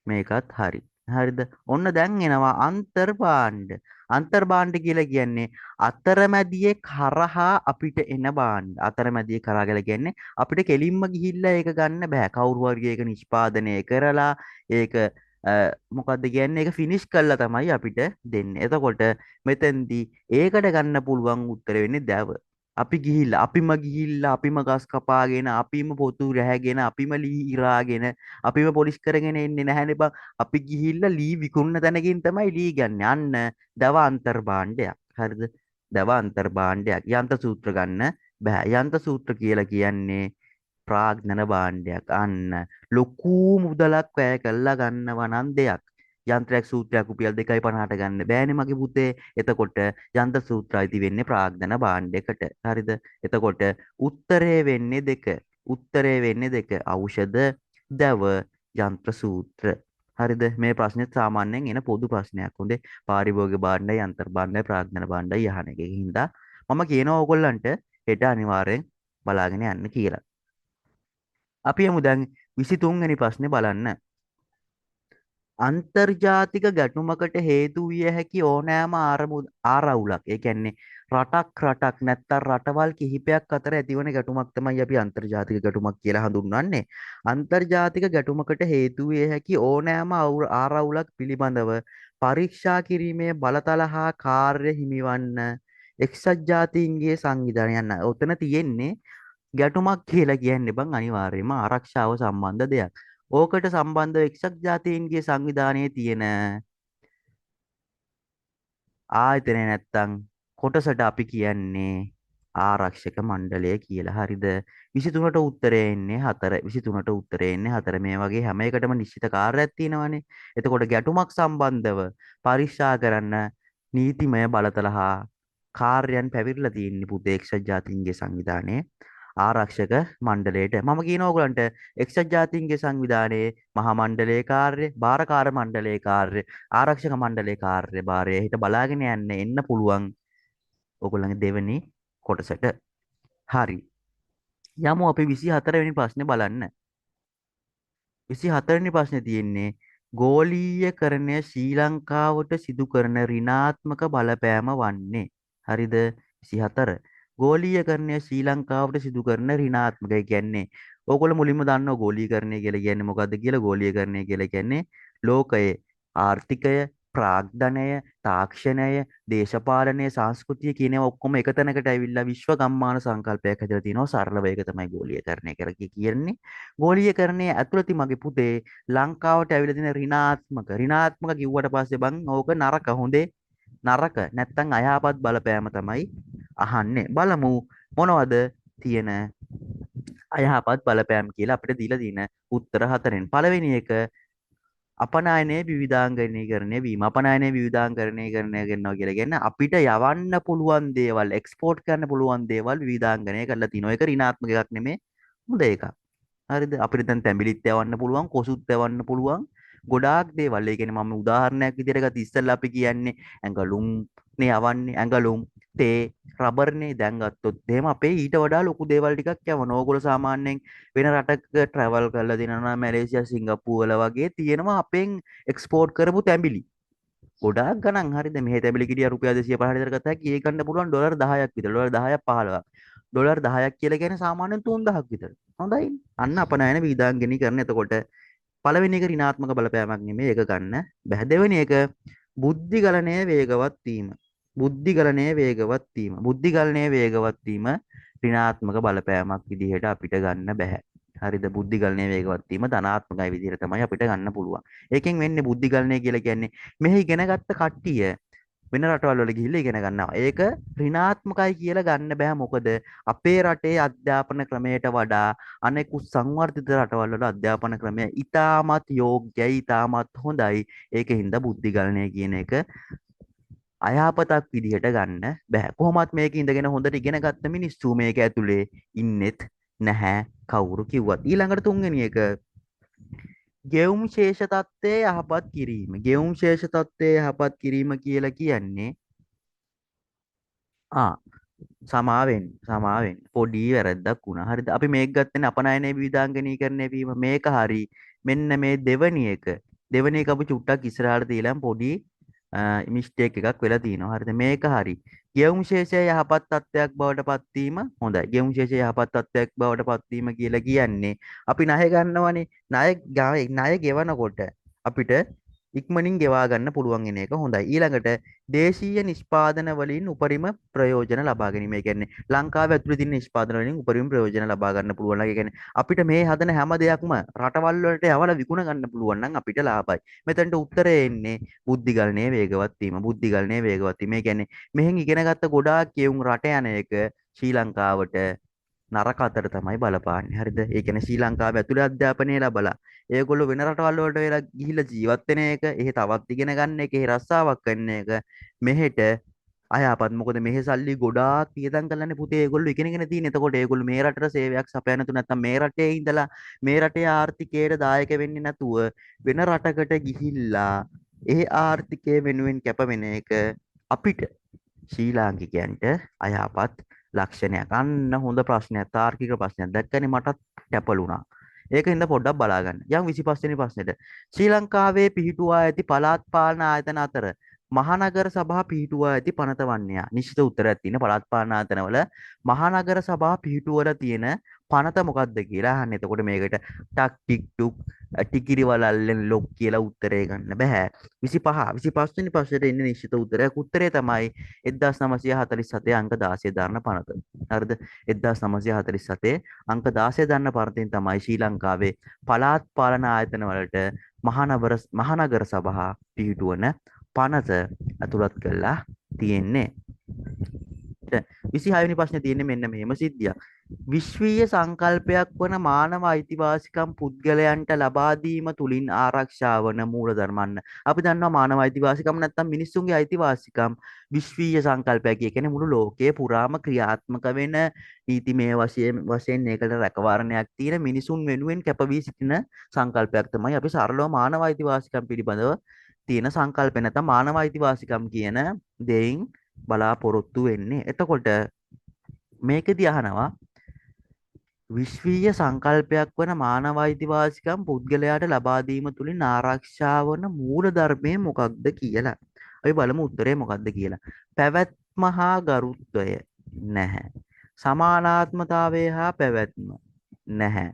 මේකත් හරි. හරිද? ඔන්න දැන් එනවා අන්තර්භාණ්ඩ. අන්තර්භාණ්ඩ කියලා කියන්නේ අතරමැදියේ කරහා අපිට එන භාණ්ඩ. අතරමැදියේ කරහා කියලා කියන්නේ අපිට කෙලින්ම ගිහිල්ලා ඒක ගන්න බෑ. කවුරු හරි ඒක නිෂ්පාදනය කරලා ඒක මොකද්ද කියන්නේ ඒක ෆිනිෂ් කළා තමයි අපිට දෙන්නේ. එතකොට මෙතෙන්දී ඒකට ගන්න පුළුවන් උත්තර වෙන්නේ දැව. අපි ගිහිල්ලා අපිම ගස් කපාගෙන අපිම පොතු රැහැගෙන අපිම ලී ඉරාගෙන අපිම පොලිස් කරගෙන එන්නේ නැහැනේ බං. අපි ගිහිල්ලා ලී විකුණන තැනකින් තමයි ලී ගන්න. අන්න දව අන්තර් භාණ්ඩයක්. හරිද? දව අන්තර් භාණ්ඩයක්. යන්ත්‍ර සූත්‍ර ගන්න බෑ. යන්ත්‍ර සූත්‍ර කියලා කියන්නේ ප්‍රාග්ධන භාණ්ඩයක්. අන්න ලොකු මුදලක් වැය කළා ගන්නවා නම් දෙයක්. යන්ත්‍රයක් සූත්‍රයක් රුපියල් 2.50ට ගන්න බෑනේ මගේ පුතේ. එතකොට යන්ත්‍ර සූත්‍රය ඉදි වෙන්නේ ප්‍රාග්ධන භාණ්ඩයකට. හරිද? එතකොට උත්තරේ වෙන්නේ දෙක. උත්තරේ වෙන්නේ දෙක. ඖෂධ, දව, යන්ත්‍ර සූත්‍ර. හරිද? මේ ප්‍රශ්නේ සාමාන්‍යයෙන් එන පොදු ප්‍රශ්නයක්. හොඳේ පාරිභෝගික භාණ්ඩය, යන්ත්‍ර භාණ්ඩය, ප්‍රාග්ධන භාණ්ඩය යහන එකකින් හින්දා මම කියනවා ඕගොල්ලන්ට හෙට අනිවාර්යෙන් බලාගෙන යන්න කියලා. අපි යමු දැන් 23 වෙනි ප්‍රශ්නේ බලන්න. අන්තර්ජාතික ගැටුමකට හේතු විය හැකි ඕනෑම ආරවුලක්. ඒ කියන්නේ රටක් නැත්තම් රටවල් කිහිපයක් අතර ඇතිවන ගැටුමක් තමයි අපි අන්තර්ජාතික ගැටුමක් කියලා හඳුන්වන්නේ. අන්තර්ජාතික ගැටුමකට හේතු විය හැකි ඕනෑම ආරවුලක් පිළිබඳව පරීක්ෂා කිරීමේ බලතල හා කාර්ය හිමිවන්න එක්සත් ජාතීන්ගේ සංවිධානයන්. ඔතන තියෙන්නේ ගැටුමක් කියලා කියන්නේ බං අනිවාර්යයෙන්ම ආරක්ෂාව සම්බන්ධ දෙයක්. ඕකට සම්බන්ධව එක්සත් ජාතීන්ගේ සංවිධානයේ තියෙන ආයතනය නැත්තම් කොටසට අපි කියන්නේ ආරක්ෂක මණ්ඩලය කියලා. හරිද? 23ට උත්තරේ එන්නේ 4. 23ට උත්තරේ එන්නේ 4. මේ වගේ හැම එකටම නිශ්චිත කාර්යයක් තියෙනවානේ. එතකොට ගැටුමක් සම්බන්ධව පරීක්ෂා කරන්න නීතිමය බලතල හා කාර්යයන් පැවිරලා තියෙන්නේ පුතේ එක්සත් ජාතීන්ගේ සංවිධානයේ ආරක්ෂක මණ්ඩලයට. මම කියනවා ඔයගලන්ට එක්සත් ජාතීන්ගේ සංවිධානයේ මහා මණ්ඩලයේ කාර්ය, භාරකාර මණ්ඩලයේ කාර්ය, ආරක්ෂක මණ්ඩලයේ කාර්ය භාරය හිට බලාගෙන එන්න පුළුවන් ඔයගොල්ලන්ගේ දෙවෙනි කොටසට. හරි. යමු අපි 24 වෙනි ප්‍රශ්නේ බලන්න. 24 වෙනි ප්‍රශ්නේ තියෙන්නේ ගෝලීයකරණය ශ්‍රී ලංකාවට සිදු කරන ඍණාත්මක බලපෑම වන්නේ. හරිද? 24 ගෝලීයකරණය ශ්‍රී ලංකාවට සිදු කරන ඍණාත්මකයි කියන්නේ ඕගොල්ලෝ මුලින්ම දන්නවා ගෝලීකරණය කියලා කියන්නේ මොකද්ද කියලා. ගෝලීකරණය කියලා කියන්නේ ලෝකයේ ආර්ථිකය, ප්‍රාග්ධනය, තාක්ෂණය, දේශපාලනය, සංස්කෘතිය කියන ඒවා ඔක්කොම එක තැනකට ඇවිල්ලා විශ්ව ගම්මාන සංකල්පයක් හැදලා තිනවා. සරලව ඒක තමයි ගෝලීකරණය කියලා කියන්නේ. ගෝලීකරණයේ ඇතුළතින් මගේ පුතේ ලංකාවට ඇවිල්ලා තියෙන ඍණාත්මක කිව්වට පස්සේ බං ඕක නරක හොඳේ නරක නැත්තම් අයහපත් බලපෑම තමයි අහන්නේ. බලමු මොනවද තියෙන අයහපත් බලපෑම් කියලා අපිට දීලා තියෙන උත්තර හතරෙන්. පළවෙනි එක අපනයනයේ විවිධාංගීකරණය වීම. අපනයනයේ විවිධාංගීකරණය කරනවා කියලා කියන්නේ අපිට යවන්න පුළුවන් දේවල්, එක්ස්පෝර්ට් කරන්න පුළුවන් දේවල් විවිධාංගනය කරලා තිනවා. ඒක ඍණාත්මක එකක් නෙමෙයි, හොඳ එකක්. හරිද? අපිට දැන් තැඹිලිත් යවන්න පුළුවන්, කොසුත් යවන්න පුළුවන්. ගොඩාක් දේවල්. ඒ කියන්නේ මම උදාහරණයක් විදිහට ගත්ත ඉස්සෙල්ලා අපි කියන්නේ ඇඟලුම් නේ යවන්නේ. ඇඟලුම්, තේ, රබර්නේ දැන් ගත්තොත් එහෙම අපේ ඊට වඩා ලොකු දේවල් ටිකක් යවනවා. ඕගොල්ලෝ සාමාන්‍යයෙන් වෙන රටක ට්‍රැවල් කරලා දිනනවා මැලේසියා, සිංගප්පූර වල වගේ තියෙනවා අපෙන් එක්ස්පෝර්ට් කරපු තැඹිලි. ගොඩාක් ගණන්. හරිද? මෙහෙ තැඹිලි ගෙඩිය රුපියල් 250 විතර ගත්තා කී ගන්න පුළුවන් ඩොලර් 10ක් විතර. ඩොලර් 10ක් 15ක්. ඩොලර් 10ක් කියලා කියන්නේ සාමාන්‍යයෙන් 3000ක් විතර. හොඳයි. අන්න අපනයන විවිධාංගනීකරණ. එතකොට පළවෙනි එක ඍණාත්මක බලපෑමක් නෙමෙයි, ඒක ගන්න බැහැ. දෙවෙනි එක බුද්ධිගලණය වේගවත් වීම. බුද්ධිගලණය වේගවත් වීම. බුද්ධිගලණය වේගවත් වීම ඍණාත්මක බලපෑමක් විදිහට අපිට ගන්න බැහැ. හරිද? බුද්ධිගලණය වේගවත් වීම ධනාත්මකයි විදිහට තමයි අපිට ගන්න පුළුවන්. ඒකෙන් වෙන්නේ බුද්ධිගලණය කියලා කියන්නේ මෙහි ඉගෙනගත්ත කට්ටිය වෙන රටවල් වල ගිහිල්ලා ඉගෙන ගන්නවා. ඒක ඍණාත්මකයි කියලා ගන්න බෑ. මොකද අපේ රටේ අධ්‍යාපන ක්‍රමයට වඩා අනෙකුත් සංවර්ධිත රටවල් වල අධ්‍යාපන ක්‍රමය ඉතාමත් යෝග්‍යයි, ඉතාමත් හොඳයි. ඒකින්ද බුද්ධිගලණය කියන එක අයහපතක් විදිහට ගන්න බෑ. කොහොමත් මේක ඉඳගෙන හොඳට ඉගෙන ගත්ත මිනිස්සු මේක ඇතුලේ ඉන්නෙත් නැහැ කවුරු කිව්වත්. ඊළඟට තුන්වෙනි එක ගෙවුම් ශේෂ තත්ත්වයේ යහපත් කිරීම. ගෙවුම් ශේෂ තත්ත්වයේ යහපත් කිරීම කියලා කියන්නේ ආ සමාවෙන්න පොඩි වැරද්දක් වුණා. හරිද? අපි මේක ගත්තනේ අපනයනයේ විවිධාංගනීකරණය වීම. මේක හරි. මෙන්න මේ දෙවනි එක. දෙවනි එක අපි චුට්ටක් ඉස්සරහට තියලා පොඩි මිස්ටේක් එකක් වෙලා තියෙනවා. හරිද? මේක හරි. ගෙවුම් ශේෂය යහපත් තත්ත්වයක් බවට පත්වීම හොඳයි. ගෙවුම් ශේෂය යහපත් තත්ත්වයක් බවට පත්වීම කියලා කියන්නේ අපි ණය ගන්නවනේ. ණය ගෙවනකොට අපිට ඉක්මනින් ගෙවා ගන්න පුළුවන් වෙන එක හොඳයි. ඊළඟට දේශීය නිෂ්පාදන වලින් උපරිම ප්‍රයෝජන ලබා ගැනීම. ඒ කියන්නේ ලංකාවේ ඇතුළේ තියෙන නිෂ්පාදන වලින් උපරිම ප්‍රයෝජන ලබා ගන්න පුළුවන්. ඒ කියන්නේ අපිට මේ හදන හැම දෙයක්ම රටවල් වලට යවලා විකුණ ගන්න පුළුවන් නම් අපිට ලාභයි. මෙතනට උත්තරේ එන්නේ බුද්ධිගලණයේ වේගවත් වීම. බුද්ධිගලණයේ වේගවත් වීම. ඒ කියන්නේ මෙහෙන් ඉගෙන ගත්ත ගොඩාක් කියුම් රට යන එක ශ්‍රී ලංකාවට නරක අතට තමයි බලපාන්නේ. හරිද? ඒ කියන්නේ ශ්‍රී ලංකාවේ ඇතුළේ අධ්‍යාපනය ලැබලා ඒගොල්ලෝ වෙන රටවල් වලට වෙලා ගිහිල්ලා ජීවත් වෙන එක, එහෙ තවත් ඉගෙන ගන්න එක, එහෙ රස්සාවක් කරන එක මෙහෙට අයහපත්. මොකද මෙහෙ සල්ලි ගොඩාක් වියදම් කරලානේ පුතේ ඒගොල්ලෝ ඉගෙනගෙන තියෙන්නේ. එතකොට ඒගොල්ලෝ මේ රටට සේවයක් සපයන්න තු නැත්නම් මේ රටේ ඉඳලා මේ රටේ ආර්ථිකයට දායක වෙන්නේ නැතුව වෙන රටකට ගිහිල්ලා ඒ ආර්ථිකය වෙනුවෙන් කැප වෙන එක අපිට ශ්‍රී ලාංකිකයන්ට අයහපත් ලක්ෂණයක්. අන්න හොඳ ප්‍රශ්නයක්, තාර්කික ප්‍රශ්නයක්. දැක්කනේ මටත් කැපලුණා. ඒකින්ද පොඩ්ඩක් බලා ගන්න. යම් 25 වෙනි ප්‍රශ්නෙට. ශ්‍රී ලංකාවේ පිහිටුවා ඇති පළාත් පාලන ආයතන අතර මහනගර සභා පිහිටුවා ඇති පනත වන්නේ. නිශ්චිත උත්තරයක් තියෙන පළාත් පාලන ආයතනවල මහනගර සභා පිහිටුවලා තියෙන පනත මොකක්ද කියලා අහන්න. එතකොට මේකට ටක් ටික් ටුක් ටිකිරි වලල්ලෙන් ලොක් කියලා උත්තරේ ගන්න බෑ. 25 වෙනි ප්‍රශ්නෙට ඉන්නේ නිශ්චිත උත්තරයක්. උත්තරේ තමයි 1947 අංක 16 දරන පනත. හරිද? 1947 අංක 16 දරන පනතෙන් තමයි ශ්‍රී ලංකාවේ පළාත් පාලන ආයතන වලට මහනගර සභා පිහිටුවන පනත ඇතුළත් කරලා තියෙන්නේ. 26 වෙනි ප්‍රශ්නේ තියෙන්නේ මෙන්න මෙහෙම සිද්ධියක්. විශ්වීය සංකල්පයක් වන මානව අයිතිවාසිකම් පුද්ගලයන්ට ලබා දීම තුලින් ආරක්ෂා වන මූලධර්මන්න. අපි දන්නවා මානව අයිතිවාසිකම් නැත්තම් මිනිස්සුන්ගේ අයිතිවාසිකම් විශ්වීය සංකල්පයක්. ඒ කියන්නේ මුළු ලෝකයේ පුරාම ක්‍රියාත්මක වෙන නීතිමය වශයෙන් ඒකට රැකවරණයක් තියෙන මිනිසුන් වෙනුවෙන් කැපවී සිටින සංකල්පයක් තමයි අපි සරලව මානව අයිතිවාසිකම් පිළිබඳව තියෙන සංකල්පය නැත්නම් මානව අයිතිවාසිකම් කියන දෙයින් බලාපොරොත්තු වෙන්නේ. එතකොට මේකදී අහනවා විශ්වීය සංකල්පයක් වන මානව අයිතිවාසිකම් පුද්ගලයාට ලබා දීම තුලින් ආරක්ෂා වන මූල ධර්මය මොකක්ද කියලා. අපි බලමු උත්තරේ මොකක්ද කියලා. පැවැත්ම හා ගරුත්වය නැහැ. සමානාත්මතාවය හා පැවැත්ම නැහැ.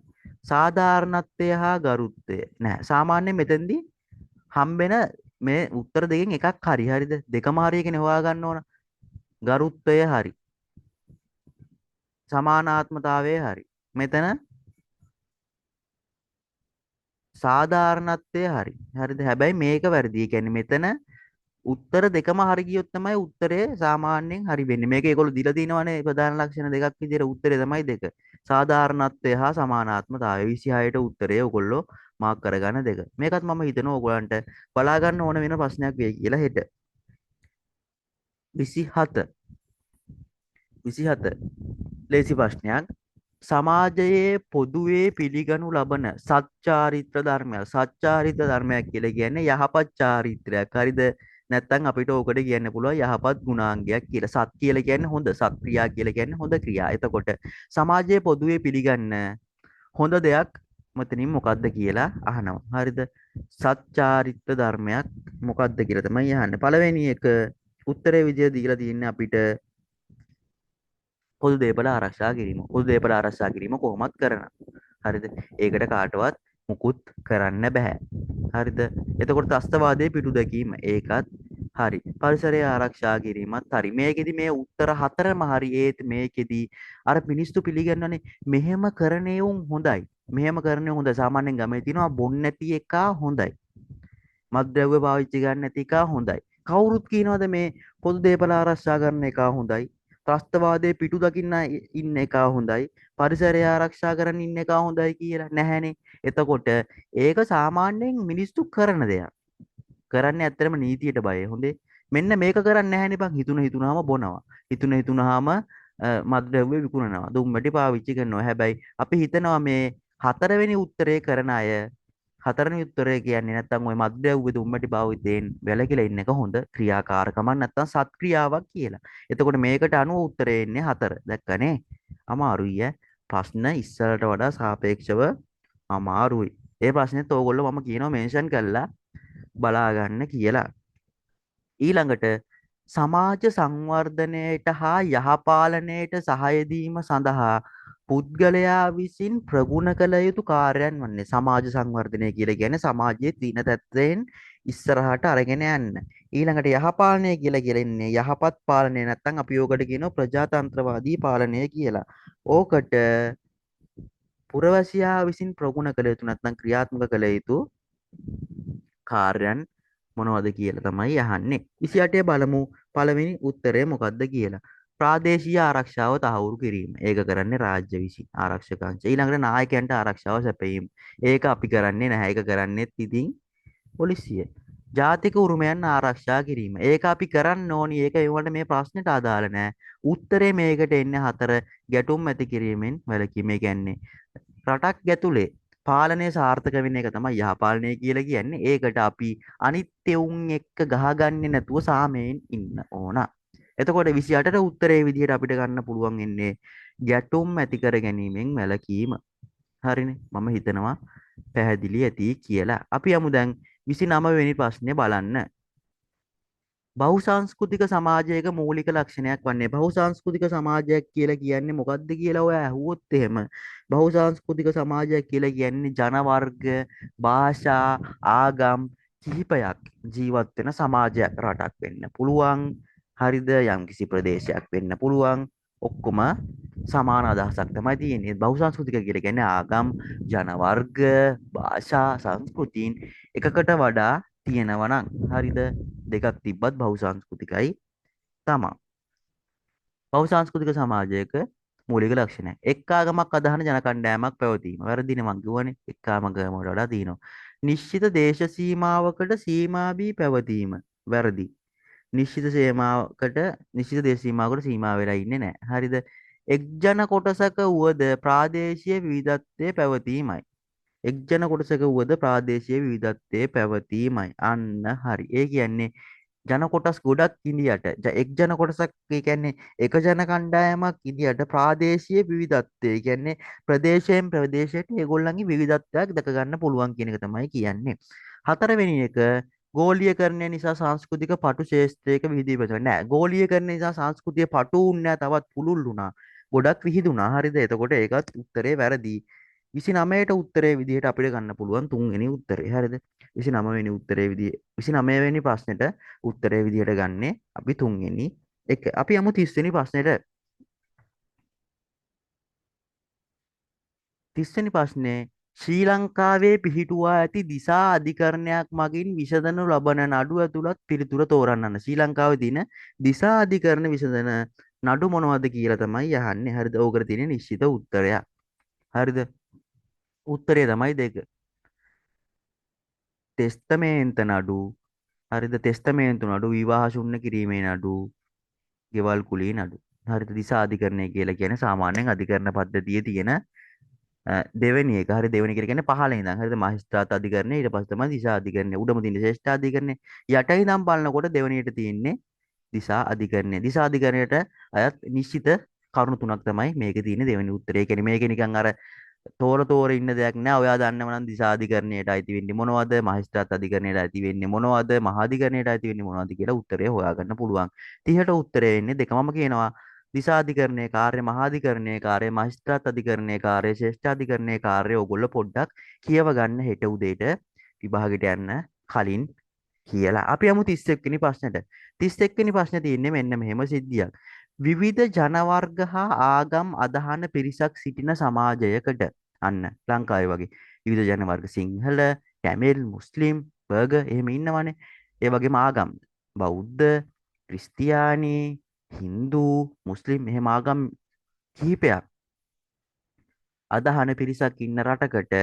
සාධාරණත්වය හා ගරුත්වය නැහැ. සාමාන්‍යයෙන් මෙතෙන්දී හම්බෙන මේ උත්තර දෙකෙන් එකක් හරි. හරිද? දෙකම හරි කියන හොයා ගන්න ඕන. ගරුත්වය හරි. සමානාත්මතාවය හරි. මෙතන සාධාරණත්වය හරි. හරිද? හැබැයි මේක වැරදි. ඒ කියන්නේ මෙතන උත්තර දෙකම හරි ගියොත් තමයි උත්තරේ සාමාන්‍යයෙන් හරි වෙන්නේ. මේක ඒගොල්ලෝ දීලා තිනවනේ ප්‍රධාන ලක්ෂණ දෙකක් විදිහට උත්තරේ තමයි දෙක. සාධාරණත්වය හා සමානාත්මතාවය 26ට උත්තරේ ඔයගොල්ලෝ මාක් කරගන්න දෙක. මේකත් මම හිතනවා ඔයගොල්ලන්ට බලා ගන්න ඕන වෙන ප්‍රශ්නයක් වෙයි කියලා හෙට. 27 ලේසි ප්‍රශ්නයක්. සමාජයේ පොදුවේ පිළිගනු ලබන සච්චාරිත්‍ර ධර්මයක්. සච්චාරිත්‍ර ධර්මයක් කියලා කියන්නේ යහපත් චාරිත්‍රයක්. හරිද? නැත්නම් අපිට ඕකට කියන්න පුළුවන් යහපත් ගුණාංගයක් කියලා. සත් කියලා කියන්නේ හොඳ, සත් ක්‍රියා කියලා කියන්නේ හොඳ ක්‍රියා. එතකොට සමාජයේ පොදුවේ පිළිගන්න හොඳ දෙයක් මෙතනින් මොකක්ද කියලා අහනවා. හරිද? සච්චාරිත්‍ර ධර්මයක් මොකක්ද කියලා තමයි අහන්නේ. පළවෙනි එක උත්තරේ විදිය දීලා තියෙන්නේ අපිට පොදු දේපල ආරක්ෂා කිරීම. පොදු දේපල ආරක්ෂා කිරීම කොහොමත් කරනවා. හරිද? ඒකට කාටවත් මුකුත් කරන්න බෑ. හරිද? එතකොට ත්‍ස්තවාදයේ පිටු දැකීම ඒකත් හරි. පරිසරය ආරක්ෂා කිරීමත් හරි. මේකෙදි මේ උත්තර හතරම හරි. ඒත් මේකෙදි අර මිනිස්සු පිළිගන්නනේ මෙහෙම කරන්නේ උන් හොඳයි. මෙහෙම කරන්නේ හොඳයි. සාමාන්‍යයෙන් ගමේ තියෙනවා බොන්නේ නැති එක හොඳයි. මත්ද්‍රව්‍ය පාවිච්චි ගන්න නැති එක හොඳයි. කවුරුත් කියනවාද මේ පොදු දේපල ආරක්ෂා කරන එක හොඳයි. ත්‍රස්තවාදයේ පිටු දකින්න ඉන්න එක හොඳයි. පරිසරය ආරක්ෂා කරන්න ඉන්න එක හොඳයි කියලා නැහැනේ. එතකොට ඒක සාමාන්‍යයෙන් මිනිස්සු කරන දෙයක්. කරන්නේ ඇත්තටම නීතියට බයයි. හොඳේ. මෙන්න මේක කරන්නේ නැහැනේ බං. හිතුනහම බොනවා. හිතුනහම මත්ද්‍රව්‍ය විකුණනවා. දුම්බැටි පාවිච්චි කරනවා. හැබැයි අපි හිතනවා මේ හතරවෙනි උත්තරේ කරන අය හතරවෙනි උත්තරේ කියන්නේ නැත්තම් ওই මත්ද්‍රව්‍ය දුම්බැටි භාවිතයෙන් වැළකීලා ඉන්න එක හොඳ ක්‍රියාකාරකමක් නැත්තම් සත්ක්‍රියාවක් කියලා. එතකොට මේකට අනුව උත්තරේ එන්නේ 4. දැක්කනේ? අමාරුයි ඈ. ප්‍රශ්න ඉස්සරට වඩා සාපේක්ෂව අමාරුයි. ඒ ප්‍රශ්නෙත් ඕගොල්ලෝ මම කියනවා මෙන්ෂන් කරලා බලා ගන්න කියලා. ඊළඟට සමාජ සංවර්ධනයට හා යහපාලනයට සහාය දීම සඳහා පුද්ගලයා විසින් ප්‍රගුණ කළ යුතු කාර්යයන් වන්නේ සමාජ සංවර්ධනය කියලා කියන්නේ සමාජයේ තීන තත්ත්වයෙන් ඉස්සරහට අරගෙන යන්න. ඊළඟට යහපාලනය කියලා කියන්නේ යහපත් පාලනය නැත්නම් අපි යෝගට කියනවා ප්‍රජාතන්ත්‍රවාදී පාලනය කියලා. ඕකට පුරවැසියා විසින් ප්‍රගුණ කළ යුතු නැත්නම් ක්‍රියාත්මක කළ යුතු කාර්යයන් මොනවද කියලා තමයි අහන්නේ. 28 බලමු පළවෙනි උත්තරය මොකක්ද කියලා. ප්‍රාදේශීය ආරක්ෂාව තහවුරු කිරීම. ඒක කරන්නේ රාජ්‍ය විසින් ආරක්ෂක අංශ. ඊළඟට නායකයන්ට ආරක්ෂාව සැපයීම. ඒක අපි කරන්නේ නැහැ. ඒක කරන්නේත් ඉතින් පොලිසිය. ජාතික උරුමයන් ආරක්ෂා කිරීම. ඒක අපි කරන්න ඕනි. ඒක ඒවට මේ ප්‍රශ්නෙට අදාළ නැහැ. උත්තරේ මේකට එන්නේ 4 ගැටුම් ඇති කිරීමෙන් වැළකීම. ඒ කියන්නේ රටක් ඇතුලේ පාලනය සාර්ථක වෙන එක තමයි යහපාලනය කියලා කියන්නේ. ඒකට අපි අනිත් එවුන් එක්ක ගහගන්නේ නැතුව සාමයෙන් ඉන්න ඕන. එතකොට 28ට උත්තරේ විදිහට අපිට ගන්න පුළුවන් ඉන්නේ ගැටුම් ඇති කර ගැනීමෙන් වැළකීම. හරිනේ. මම හිතනවා පැහැදිලි ඇති කියලා. අපි යමු දැන් 29 වෙනි ප්‍රශ්නේ බලන්න. බහුසංස්කෘතික සමාජයක මූලික ලක්ෂණයක් වන්නේ බහුසංස්කෘතික සමාජයක් කියලා කියන්නේ මොකක්ද කියලා ඔය ඇහුවොත් එහෙම බහුසංස්කෘතික සමාජයක් කියලා කියන්නේ ජන වර්ග භාෂා ආගම් කිහිපයක් ජීවත් වෙන සමාජයක් රටක් වෙන්න පුළුවන් හරිද යම්කිසි ප්‍රදේශයක් වෙන්න පුළුවන් ඔක්කොම සමාන අදහසක් තමයි තියෙන්නේ බහුසංස්කෘතික කියලා කියන්නේ ආගම් ජන වර්ග භාෂා සංස්කෘතීන් එකකට වඩා තියෙනවා නම් හරිද දෙකක් තිබ්බත් බහුසංස්කෘතිකයි තමයි. බහුසංස්කෘතික සමාජයක මූලික ලක්ෂණය. එක් ආගමක් අදහන ජන කණ්ඩායමක් පැවතීම. වැරදිනේ මං කියවනේ. එක් ආගමකට වඩා තියෙනවා. නිශ්චිත දේශ සීමාවකට සීමා වී පැවතීම. වැරදි. නිශ්චිත සීමාවකට නිශ්චිත දේශ සීමාවකට සීමා වෙලා ඉන්නේ නැහැ. හරිද? එක් ජන කොටසක වුවද ප්‍රාදේශීය විවිධත්වයේ පැවතීමයි. එක් ජන කොටසක වුවද ප්‍රාදේශීය විවිධත්වයේ පැවතීමයි. අන්න හරි. ඒ කියන්නේ ජන කොටස් ගොඩක් ඉන්දියට එක් ජන කොටසක් ඒ කියන්නේ එක ජන කණ්ඩායමක් ඉන්දියට ප්‍රාදේශීය විවිධත්වය ඒ කියන්නේ ප්‍රදේශයෙන් ප්‍රදේශයට ඒගොල්ලන්ගේ විවිධත්වයක් දැක ගන්න පුළුවන් කියන එක තමයි කියන්නේ. හතරවෙනි එක ගෝලීයකරණය නිසා සංස්කෘතික පටු ශේෂ්ත්‍රයක විහිදීම නෑ. ගෝලීයකරණය නිසා සංස්කෘතිය පටු වුණා තවත් පුළුල් වුණා. ගොඩක් විහිදුණා. හරිද? එතකොට ඒකත් උත්තරේ වැරදි. 29ට උත්තරේ විදිහට අපිට ගන්න පුළුවන් තුන්වෙනි උත්තරේ. හරිද? 29 වෙනි උත්තරේ විදිහ 29 වෙනි ප්‍රශ්නෙට උත්තරේ විදිහට ගන්නෙ අපි තුන්වෙනි එක. අපි යමු 30 වෙනි ප්‍රශ්නෙට. 30 වෙනි ප්‍රශ්නේ ශ්‍රී ලංකාවේ පිහිටුවා ඇති දිසා අධිකරණයක් මගින් විසඳනු ලබන නඩු ඇතුළත් පිළිතුර තෝරන්න. ශ්‍රී ලංකාවේ තියෙන දිසා අධිකරණ විසඳන නඩු මොනවද කියලා තමයි අහන්නේ. හරිද? ඕකට තියෙන නිශ්චිත උත්තරයක්. හරිද? උත්තරය තමයි දෙක. ටෙස්ටමේන්ත නඩු හරිද තෙස්තමේන්තු නඩු විවාහ ශුන්‍ය කිරීමේ නඩු ගෙවල් කුලී නඩු හරිද දිසා අධිකරණය කියලා කියන්නේ සාමාන්‍යයෙන් අධිකරණ පද්ධතියේ තියෙන දෙවෙනි එක හරි දෙවෙනි කියලා කියන්නේ පහළ ඉඳන් හරිද මහේස්ත්‍රාත් අධිකරණය ඊට පස්සේ තමයි දිසා අධිකරණය උඩම තියෙන ශ්‍රේෂ්ඨ අධිකරණය යට ඉඳන් බලනකොට දෙවෙනියට තියෙන්නේ දිසා අධිකරණය දිසා අධිකරණයට අයත් නිශ්චිත කරුණු තුනක් තමයි මේකේ තියෙන දෙවෙනි උත්තරය. ඒ කියන්නේ මේක නිකන් අර තෝර ඉන්න දෙයක් නෑ. ඔයා දන්නව නම් දිසාධිකරණයට අයිති වෙන්නේ මොනවද? මහේස්ත්‍රාත් අධිකරණයට අයිති වෙන්නේ මොනවද? මහාධිකරණයට අයිති වෙන්නේ මොනවද කියලා උත්තරය හොයාගන්න පුළුවන්. 30ට උත්තරේ එන්නේ දෙකමම කියනවා. දිසාධිකරණයේ කාර්ය, මහාධිකරණයේ කාර්ය, මහේස්ත්‍රාත් අධිකරණයේ කාර්ය, ශ්‍රේෂ්ඨාධිකරණයේ කාර්ය ඕගොල්ලෝ පොඩ්ඩක් කියව ගන්න හෙට උදේට විභාගෙට යන්න කලින් කියලා. අපි යමු 31 වෙනි ප්‍රශ්නෙට. 31 වෙනි ප්‍රශ්නේ තියෙන්නේ මෙන්න මෙහෙම සිද්ධියක්. විවිධ ජන වර්ග හා ආගම් අදහන පිරිසක් සිටින සමාජයකට අන්න ලංකාවේ වගේ විවිධ ජන වර්ග සිංහල, තැමිල්, මුස්ලිම්, බර්ගර් එහෙම ඉන්නවනේ. ඒ වගේම ආගම් බෞද්ධ, ක්‍රිස්තියානි, හින්දු, මුස්ලිම් එහෙම ආගම් කිහිපයක් අදහන පිරිසක් ඉන්න රටකට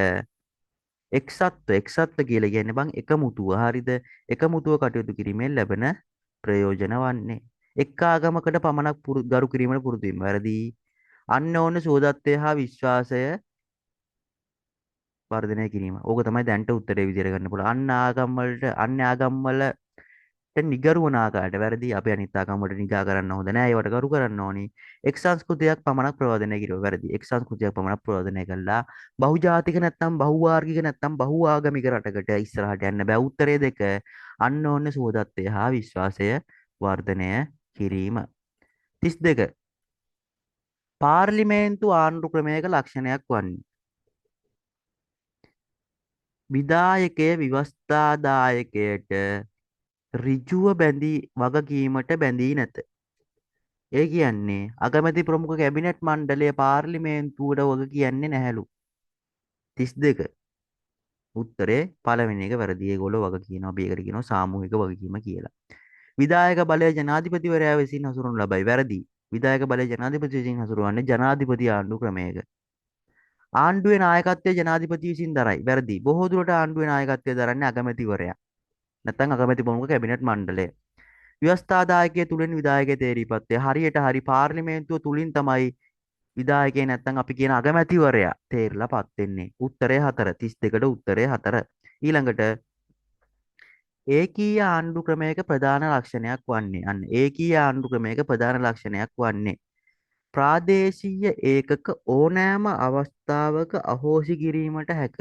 එක්සත්ව කියලා කියන්නේ බං එකමුතුව හරිද? එකමුතුව කටයුතු කිරීමෙන් ලැබෙන ප්‍රයෝජන වන්නේ එක් ආගමකට පමණක් ගරු කිරීමට පුරුදු වීම වැරදි. අන්න ඕන සුවදත්වය හා විශ්වාසය වර්ධනය කිරීම. ඕක තමයි දැන්ට උත්තරේ විදියට ගන්න පුළුවන්. අන්න ආගම් වලට අන්‍ය ආගම් වලට නිගරු වන ආකාරයට වැරදි. අපි අනිත් ආගම් වලට නිගා කරන්න හොඳ නෑ. ඒවට ගරු කරන්න ඕනි. එක් සංස්කෘතියක් පමණක් ප්‍රවර්ධනය කිරීම වැරදි. එක් සංස්කෘතියක් පමණක් ප්‍රවර්ධනය කළා බහුජාතික නැත්නම් බහුවාර්ගික නැත්නම් බහුආගමික රටකට ඉස්සරහට යන්න බෑ. උත්තරේ දෙක. අන්න ඕන සුවදත්වය හා විශ්වාසය වර්ධනය කිරීම. 32 පාර්ලිමේන්තු ආණ්ඩු ක්‍රමයක ලක්ෂණයක් වන්නේ විධායකය ව්‍යවස්ථාදායකයට ඍජුව බැඳී වගකීමට බැඳී නැත. ඒ කියන්නේ අගමැති ප්‍රමුඛ කැබිනට් මණ්ඩලය පාර්ලිමේන්තුවට වග කියන්නේ නැහැලු. 32 උත්තරේ පළවෙනි එක වැරදි. ඒගොල්ලෝ වග කියනවා. අපි ඒකට කියනවා සාමූහික වගකීම කියලා. විධායක බලය ජනාධිපතිවරයා විසින් හසුරවනු ලබයි. වැරදි. විධායක බලය ජනාධිපති විසින් හසුරවන්නේ ජනාධිපති ආණ්ඩු ක්‍රමයක. ආණ්ඩුවේ නායකත්වය ජනාධිපති විසින් දරයි. වැරදි. බොහෝ දුරට ආණ්ඩුවේ නායකත්වය දරන්නේ අගමැතිවරයා. නැත්නම් අගමැති ප්‍රමුඛ කැබිනට් මණ්ඩලය. ව්‍යවස්ථාදායකය තුලින් විධායකය තේරීපත් වේ. හරියට හරි පාර්ලිමේන්තුව තුලින් තමයි විධායකය නැත්නම් අපි කියන අගමැතිවරයා තේරලාපත් වෙන්නේ. උත්තරය 4. 32ට උත්තරය 4. ඊළඟට ඒකීය ආණ්ඩු ක්‍රමයක ප්‍රධාන ලක්ෂණයක් වන්නේ අන්න ඒකීය ආණ්ඩු ක්‍රමයක ප්‍රධාන ලක්ෂණයක් වන්නේ ප්‍රාදේශීය ඒකක ඕනෑම අවස්ථාවක අහෝසි කිරීමට හැක.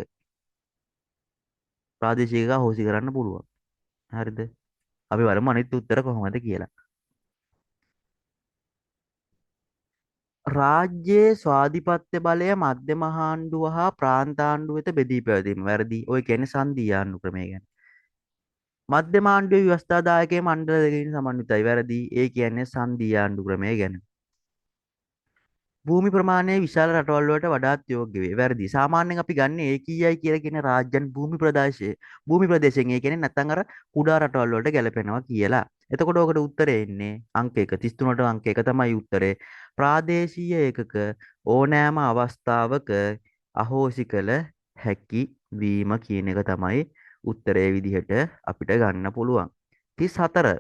ප්‍රාදේශීය එක අහෝසි කරන්න පුළුවන්. හරිද? අපි බලමු අනිත් උත්තර කොහොමද කියලා. රාජ්‍යයේ ස්වාධිපත්‍ය බලය මධ්‍යම ආණ්ඩුව හා ප්‍රාන්ත ආණ්ඩුව වෙත බෙදී පැවතීම. වැරදි. ඔය කියන්නේ සංධීය ආණ්ඩු ක්‍රමය ගැන. මධ්‍යම ආණ්ඩුවේ ව්‍යවස්ථාදායකයේ මණ්ඩල දෙකකින් සමන්විතයි. වැරදි. ඒ කියන්නේ සංධීය ආණ්ඩු ක්‍රමය ගැන. භූමි ප්‍රමාණය විශාල රටවල් වලට වඩාත් යෝග්‍ය වේ. වැරදි. සාමාන්‍යයෙන් අපි ගන්න ඒකීයයි කියලා කියන රාජ්‍යයන් භූමි ප්‍රදේශයෙන් ඒ කියන්නේ නැත්නම් අර කුඩා රටවල් වලට ගැලපෙනවා කියලා. එතකොට ඔකට උත්තරේ එන්නේ අංක 1 33ට අංක 1 තමයි උත්තරේ. ප්‍රාදේශීය ඒකක ඕනෑම අවස්ථාවක අහෝසි කළ හැකි වීම කියන එක තමයි උත්තරේ විදිහට අපිට ගන්න පුළුවන්. 34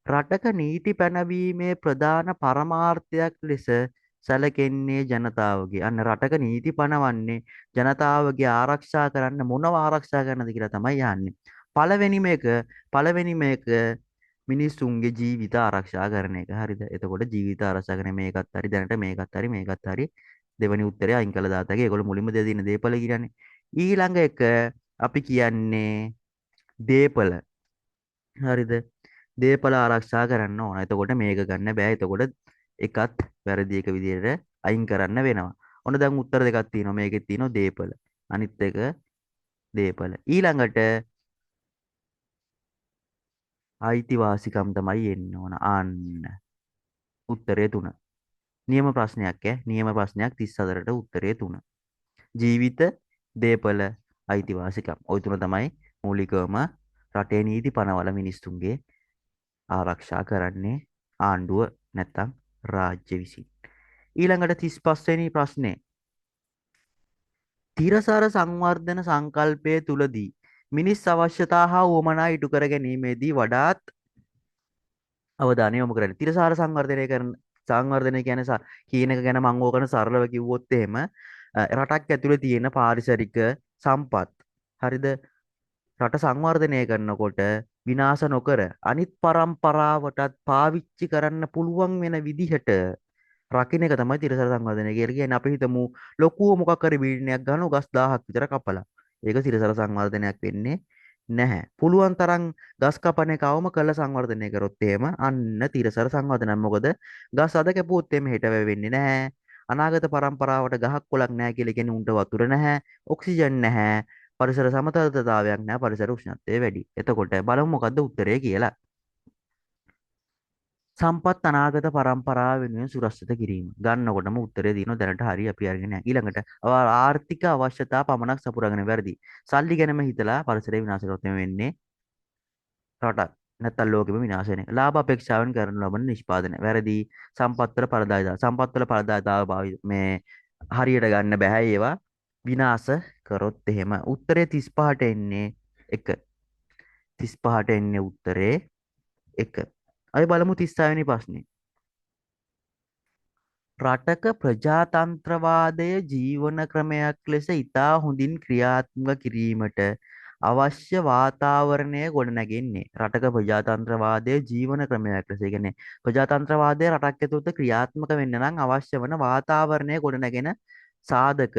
රටක නීති පැනවීමේ ප්‍රධාන පරමාර්ථයක් ලෙස සැලකෙන්නේ ජනතාවගේ. අන්න රටක නීති පනවන්නේ ජනතාවගේ ආරක්ෂා කරන්න මොනව ආරක්ෂා කරන්නද කියලා තමයි යන්නේ. පළවෙනිම එක මිනිස්සුන්ගේ ජීවිත ආරක්ෂා කරන එක. හරිද? එතකොට ජීවිත ආරක්ෂා කරන මේකත් හරි දැනට මේකත් හරි දෙවෙනි උත්තරය අයින් කළා දාතගේ. ඒගොල්ලෝ මුලින්ම දෙදින දීපල කියන්නේ. ඊළඟ එක අපි කියන්නේ දීපල. හරිද? දේපල ආරක්ෂා කරන්න ඕන. එතකොට මේක ගන්න බෑ. එතකොට එකත් වැරදි එක විදිහට අයින් කරන්න වෙනවා. ඔන්න දැන් උත්තර දෙකක් තියෙනවා. මේකෙත් තියෙනවා දේපල. අනිත් එක දේපල. ඊළඟට අයිතිවාසිකම් තමයි එන්න ඕන. අන්න උත්තරය 3. නියම ප්‍රශ්නයක් ඈ. නියම ප්‍රශ්නයක් 34ට උත්තරය 3. ජීවිත, දේපල, අයිතිවාසිකම්. ওই තුන තමයි මූලිකවම රටේ නීති පනවල මිනිස්සුන්ගේ ආරක්ෂා කරන්නේ ආණ්ඩුව නැත්තම් රාජ්‍ය විසින්. ඊළඟට 35 වෙනි ප්‍රශ්නේ. තිරසර සංවර්ධන සංකල්පය තුලදී මිනිස් අවශ්‍යතා හා උවමනා ඉටු කර ගැනීමේදී වඩාත් අවධානය යොමු කරන්න. තිරසාර සංවර්ධනය කියන්නේ කියන එක ගැන මම ඕකන සරලව කිව්වොත් එහෙම රටක් ඇතුලේ තියෙන පාරිසරික සම්පත් හරිද රට සංවර්ධනය කරනකොට විනාශ නොකර අනිත් පරම්පරාවටත් පාවිච්චි කරන්න පුළුවන් වෙන විදිහට රකින්න එක තමයි තිරසර සංවර්ධනය කියලා කියන්නේ. අපි හිතමු ලොකුව මොකක් හරි බිල්ඩින්ගයක් ගන්නවා ගස් 1000ක් විතර කපලා. ඒක තිරසර සංවර්ධනයක් වෙන්නේ නැහැ. පුළුවන් තරම් ගස් කපන එක අවම කළ සංවර්ධනය කරොත් එහෙම අන්න තිරසර සංවර්ධනය. මොකද ගස් අද කැපුවොත් එහෙම හෙට වෙන්නේ නැහැ. අනාගත පරම්පරාවට ගහක් කොළක් නැහැ කියලා කියන්නේ උන්ට වතුර නැහැ, ඔක්සිජන් නැහැ, පරිසර සමතුලිතතාවයක් නැහැ, පරිසර උෂ්ණත්වය වැඩි. එතකොට බලමු මොකද්ද උත්තරය කියලා. සම්පත් අනාගත පරම්පරාව වෙනුවෙන් සුරක්ෂිත කිරීම. ගන්නකොටම උත්තරේ දිනන දැනට හරි අපි අරගෙන නැහැ. ඊළඟට ආර්ථික අවශ්‍යතා පමණක් සපුරාගෙන වැරදි. සල්ලි ගැනම හිතලා පරිසරය විනාශ කරොත් වෙන්නේ රටක්. නැත්තම් ලෝකෙම විනාශ වෙන එක. ලාභ අපේක්ෂාවෙන් කරන ලබන නිෂ්පාදනය. වැරදි. සම්පත්වල ඵලදායීතාව. සම්පත්වල ඵලදායීතාව මේ හරියට ගන්න බෑ ඒවා විනාශ කරොත් එහෙම. උත්තරේ 35ට එන්නේ 1. 35ට එන්නේ උත්තරේ 1. අපි බලමු 36 වෙනි ප්‍රශ්නේ. රටක ප්‍රජාතන්ත්‍රවාදය ජීවන ක්‍රමයක් ලෙස ඉතා හොඳින් ක්‍රියාත්මක කිරීමට අවශ්‍ය වාතාවරණය ගොඩනැගෙන්නේ. රටක ප්‍රජාතන්ත්‍රවාදය ජීවන ක්‍රමයක් ලෙස. ඒ කියන්නේ ප්‍රජාතන්ත්‍රවාදය රටක් ඇතුළත ක්‍රියාත්මක වෙන්න නම් අවශ්‍ය වන වාතාවරණය ගොඩනැගෙන සාධක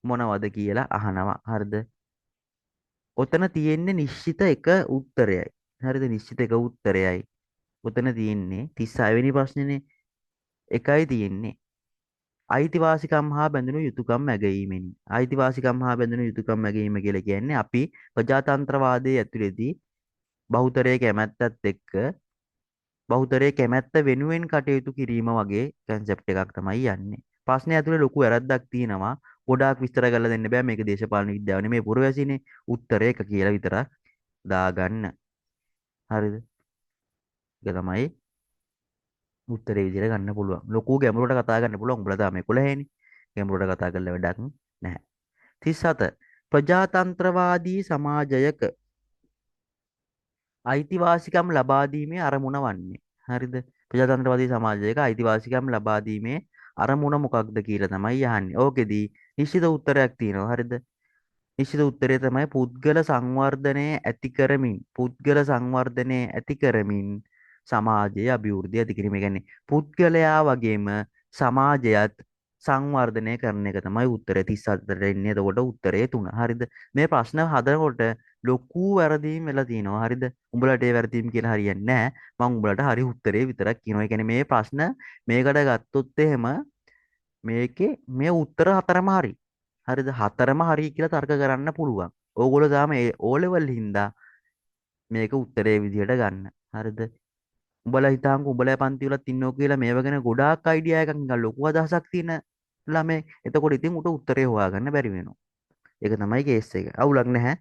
මොනවද කියලා අහනවා. හරිද? ඔතන තියෙන්නේ නිශ්චිත එක උත්තරයයි. හරිද? නිශ්චිත එක උත්තරයයි. ඔතන තියෙන්නේ 36 වෙනි ප්‍රශ්නේනේ. එකයි තියෙන්නේ. අයිතිවාසිකම් හා බැඳුණු යුතුකම් ඇගීමෙනි. අයිතිවාසිකම් හා බැඳුණු යුතුකම් ඇගීම කියලා කියන්නේ අපි ප්‍රජාතන්ත්‍රවාදයේ ඇතුළේදී බහුතරයේ කැමැත්තත් එක්ක බහුතරයේ කැමැත්ත වෙනුවෙන් කටයුතු කිරීම වගේ කන්සෙප්ට් එකක් තමයි යන්නේ. ප්‍රශ්නේ ඇතුලේ ලොකු වැරද්දක් තියෙනවා. ගොඩාක් විස්තර කරලා දෙන්න බෑ මේක දේශපාලන විද්‍යාව නෙමෙයි පුරවැසිනේ. උත්තරේ එක කියලා විතරක් දාගන්න. හරිද? ඒක තමයි උත්තරේ විදිහට ගන්න පුළුවන්. ලොකු ගැඹුරට කතා කරන්න පුළුවන්. උඹලා තාම 11 නේ. ගැඹුරට කතා කරලා වැඩක් නැහැ. 37 ප්‍රජාතන්ත්‍රවාදී සමාජයක අයිතිවාසිකම් ලබා දීමේ අරමුණ වන්නේ. හරිද? ප්‍රජාතන්ත්‍රවාදී සමාජයක අයිතිවාසිකම් ලබා දීමේ අරමුණ මොකක්ද කියලා තමයි අහන්නේ. ඕකෙදී නිශ්චිත උත්තරයක් තියෙනවා. හරිද? නිශ්චිත උත්තරය තමයි පුද්ගල සංවර්ධනය ඇති කරමින් සමාජයේ අභිවෘද්ධිය ඇති කිරීම. ඒ කියන්නේ පුද්ගලයා වගේම සමාජයත් සංවර්ධනය කරන එක තමයි උත්තරේ 37ට එන්නේ. එතකොට උත්තරේ 3. හරිද? මේ ප්‍රශ්න හදනකොට ලොකු වැරදීම් වෙලා තියෙනවා. හරිද? උඹලට ඒ වැරදීම් කියලා හරියන්නේ නැහැ. මම උඹලට හරි උත්තරේ විතරක් කියනවා. ඒ කියන්නේ මේ ප්‍රශ්න මේකට ගත්තොත් එහෙම මේකේ මේ උත්තර හතරම හරි. හරිද? හතරම හරි කියලා තර්ක කරන්න පුළුවන්. ඕගොල්ලෝ තාම ඒ ඕ ලෙවල් හින්දා මේක උත්තරේ විදිහට ගන්න. හරිද? උඹලා හිතාංග උඹලා පන්ති වලත් ඉන්නෝ කියලා මේව ගැන ගොඩාක් අයිඩියා එකක් නිකන් ලොකු අදහසක් තියෙන ළමයි. එතකොට ඉතින් උට උත්තරේ හොයාගන්න බැරි වෙනවා. ඒක තමයි කේස් එක. අවුලක් නැහැ.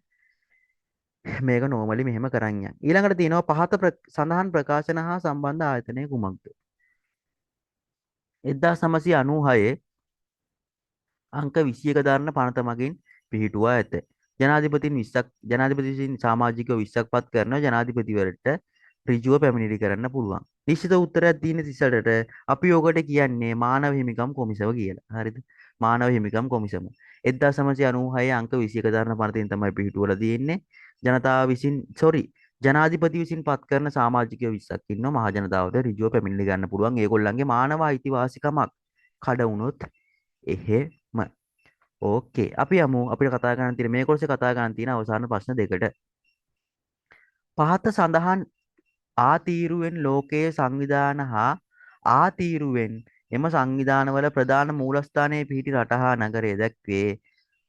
මේක නෝමලි මෙහෙම කරන් යන්න. ඊළඟට තියෙනවා සඳහන් ප්‍රකාශන හා සම්බන්ධ ආයතනය කුමක්ද? 1996 අංක 21 දරන පනත මගින් පිහිටුවා ඇත. ජනාධිපති විසින් සමාජිකව 20ක් පත් කරන ජනාධිපතිවරට ඍජුව පැමිණිලි කරන්න පුළුවන්. නිශ්චිත උත්තරයක් තියෙන 38ට අපි යෝගට කියන්නේ මානව හිමිකම් කොමිසම කියලා. හරිද? මානව හිමිකම් කොමිසම. 1996 අංක 21 දරන පනතින් තමයි පිහිටුවලා තියෙන්නේ. ජනතාව විසින් ජනාධිපති විසින් පත් කරන සමාජිකයෝ 20ක් ඉන්නවා. මහ ජනතාවට ඍජුව පැමිණිලි ගන්න පුළුවන්. ඒගොල්ලන්ගේ මානව අයිතිවාසිකමක් කඩ වුණොත් එහෙම. ඕකේ. අපි යමු අපිට කතා කරන්න තියෙන මේ කොටසේ කතා කරන්න තියෙන අවසාන ප්‍රශ්න දෙකට. පහත සඳහන් ආතීරුවෙන් ලෝකයේ සංවිධාන හා ආතීරුවෙන් එම සංවිධානවල ප්‍රධාන මූලස්ථානයේ පිහිටි රට හා නගරය දැක්වේ.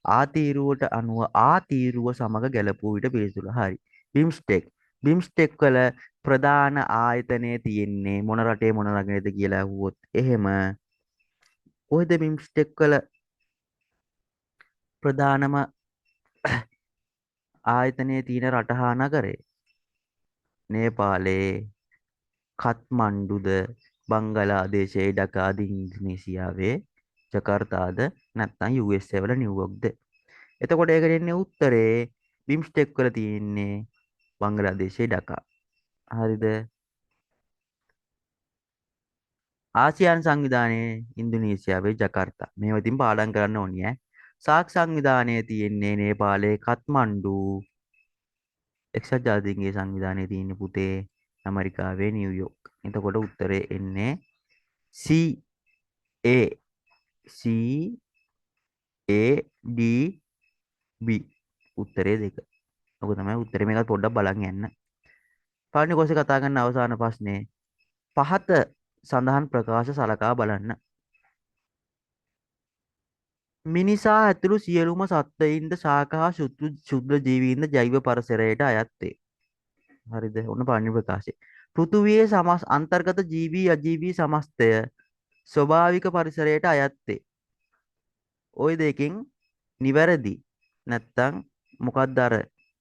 ආතීරුවට අනුව ආතීරුව සමග ගැලපූ විට පිළිතුර හරි. බිම්ස්ටෙක්. බිම්ස්ටෙක් වල ප්‍රධාන ආයතනය තියෙන්නේ මොන රටේ මොන නගරයේද කියලා අහුවොත් එහෙම කොහෙද බිම්ස්ටෙක් වල ප්‍රධානම ආයතනයේ තියෙන රට හා නගරය? නේපාලයේ කත්මණ්ඩුද, බංගලාදේශයේ ඩකාද, ඉන්දුනීසියාවේ ජකාර්තාද, නැත්නම් USA වල නිව්යෝර්ක්ද? එතකොට ඒකට එන්නේ උත්තරේ බිම්ස්ටෙක් වල තියෙන්නේ බංගලාදේශයේ ඩකා. හරිද? ආසියානු සංවිධානයේ ඉන්දුනීසියාවේ ජකාර්තා. මේවා ඉතින් පාඩම් කරන්න ඕනේ ඈ. සාක් සංවිධානයේ තියෙන්නේ නේපාලයේ කත්මණ්ඩු. එක්සත් ජාතීන්ගේ සංවිධානයේ තියෙන්නේ පුතේ ඇමරිකාවේ නිව්යෝර්ක්. එතකොට උත්තරේ එන්නේ C A C A D B. උත්තරේ 2. ඔක තමයි උත්තරේ. මේකත් පොඩ්ඩක් බලන් යන්න. පළවෙනි කොටසේ කතා කරන අවසාන ප්‍රශ්නේ පහත සඳහන් ප්‍රකාශ සලකා බලන්න. මිනිසා ඇතුළු සියලුම සත්ත්වයින්ද ශාක හා ශුද්‍ර ජීවීන්ද ජෛව පරිසරයට අයත් වේ. හරිද? ඔන්න පළවෙනි ප්‍රකාශය. පෘථුවියේ අන්තර්ගත ජීවී අජීවී සමස්තය ස්වභාවික පරිසරයට අයත් වේ. ওই දෙකෙන් නිවැරදි නැත්තම් මොකක්ද අර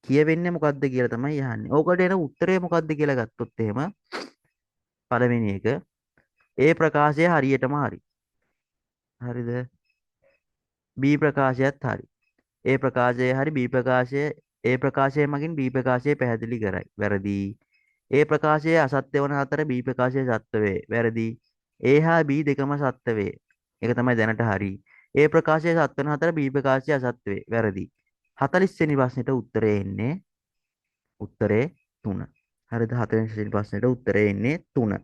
කියවෙන්නේ මොකද්ද කියලා තමයි යහන්නේ. ඕකට එන උත්තරේ මොකද්ද කියලා ගත්තොත් එහෙම පළවෙනි එක ඒ ප්‍රකාශය හරියටම හරි. හරිද? B ප්‍රකාශයත් හරි. ඒ ප්‍රකාශය හරි B ප්‍රකාශය ඒ ප්‍රකාශය මගින් B ප්‍රකාශය පැහැදිලි කරයි. වැරදි. ඒ ප්‍රකාශය අසත්‍ය වන අතර B ප්‍රකාශය සත්‍ය වේ. වැරදි. A හා B දෙකම සත්‍ය වේ. ඒක තමයි දැනට හරි. ඒ ප්‍රකාශය සත්‍ය වන අතර B ප්‍රකාශය අසත්‍ය වේ. වැරදි. 40 වෙනි ප්‍රශ්නෙට උත්තරේ එන්නේ උත්තරේ 3. හරිද? 40 වෙනි ප්‍රශ්නෙට උත්තරේ එන්නේ 3.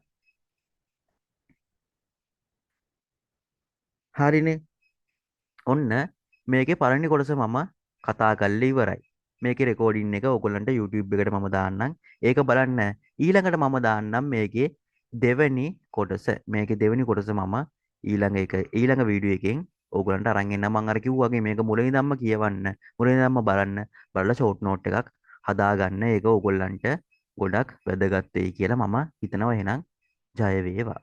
හරිනේ. ඔන්න මේකේ පළවෙනි කොටස මම කතා කරලා ඉවරයි. මේකේ රෙකෝඩින් එක ඕගොල්ලන්ට YouTube එකට මම දාන්නම්. ඒක බලන්න. ඊළඟට මම දාන්නම් මේකේ දෙවෙනි කොටස. මේකේ දෙවෙනි කොටස මම ඊළඟ වීඩියෝ එකෙන් ඕගොල්ලන්ට අරන් එන්න. මම අර කිව්වාගේ මේක මුලින් ඉඳන්ම කියවන්න. මුලින් ඉඳන්ම බලන්න. බලලා ෂෝට් නෝට් එකක් හදාගන්න. ඒක ඕගොල්ලන්ට ගොඩක් වැදගත් වෙයි කියලා මම හිතනවා. එහෙනම් ජය වේවා.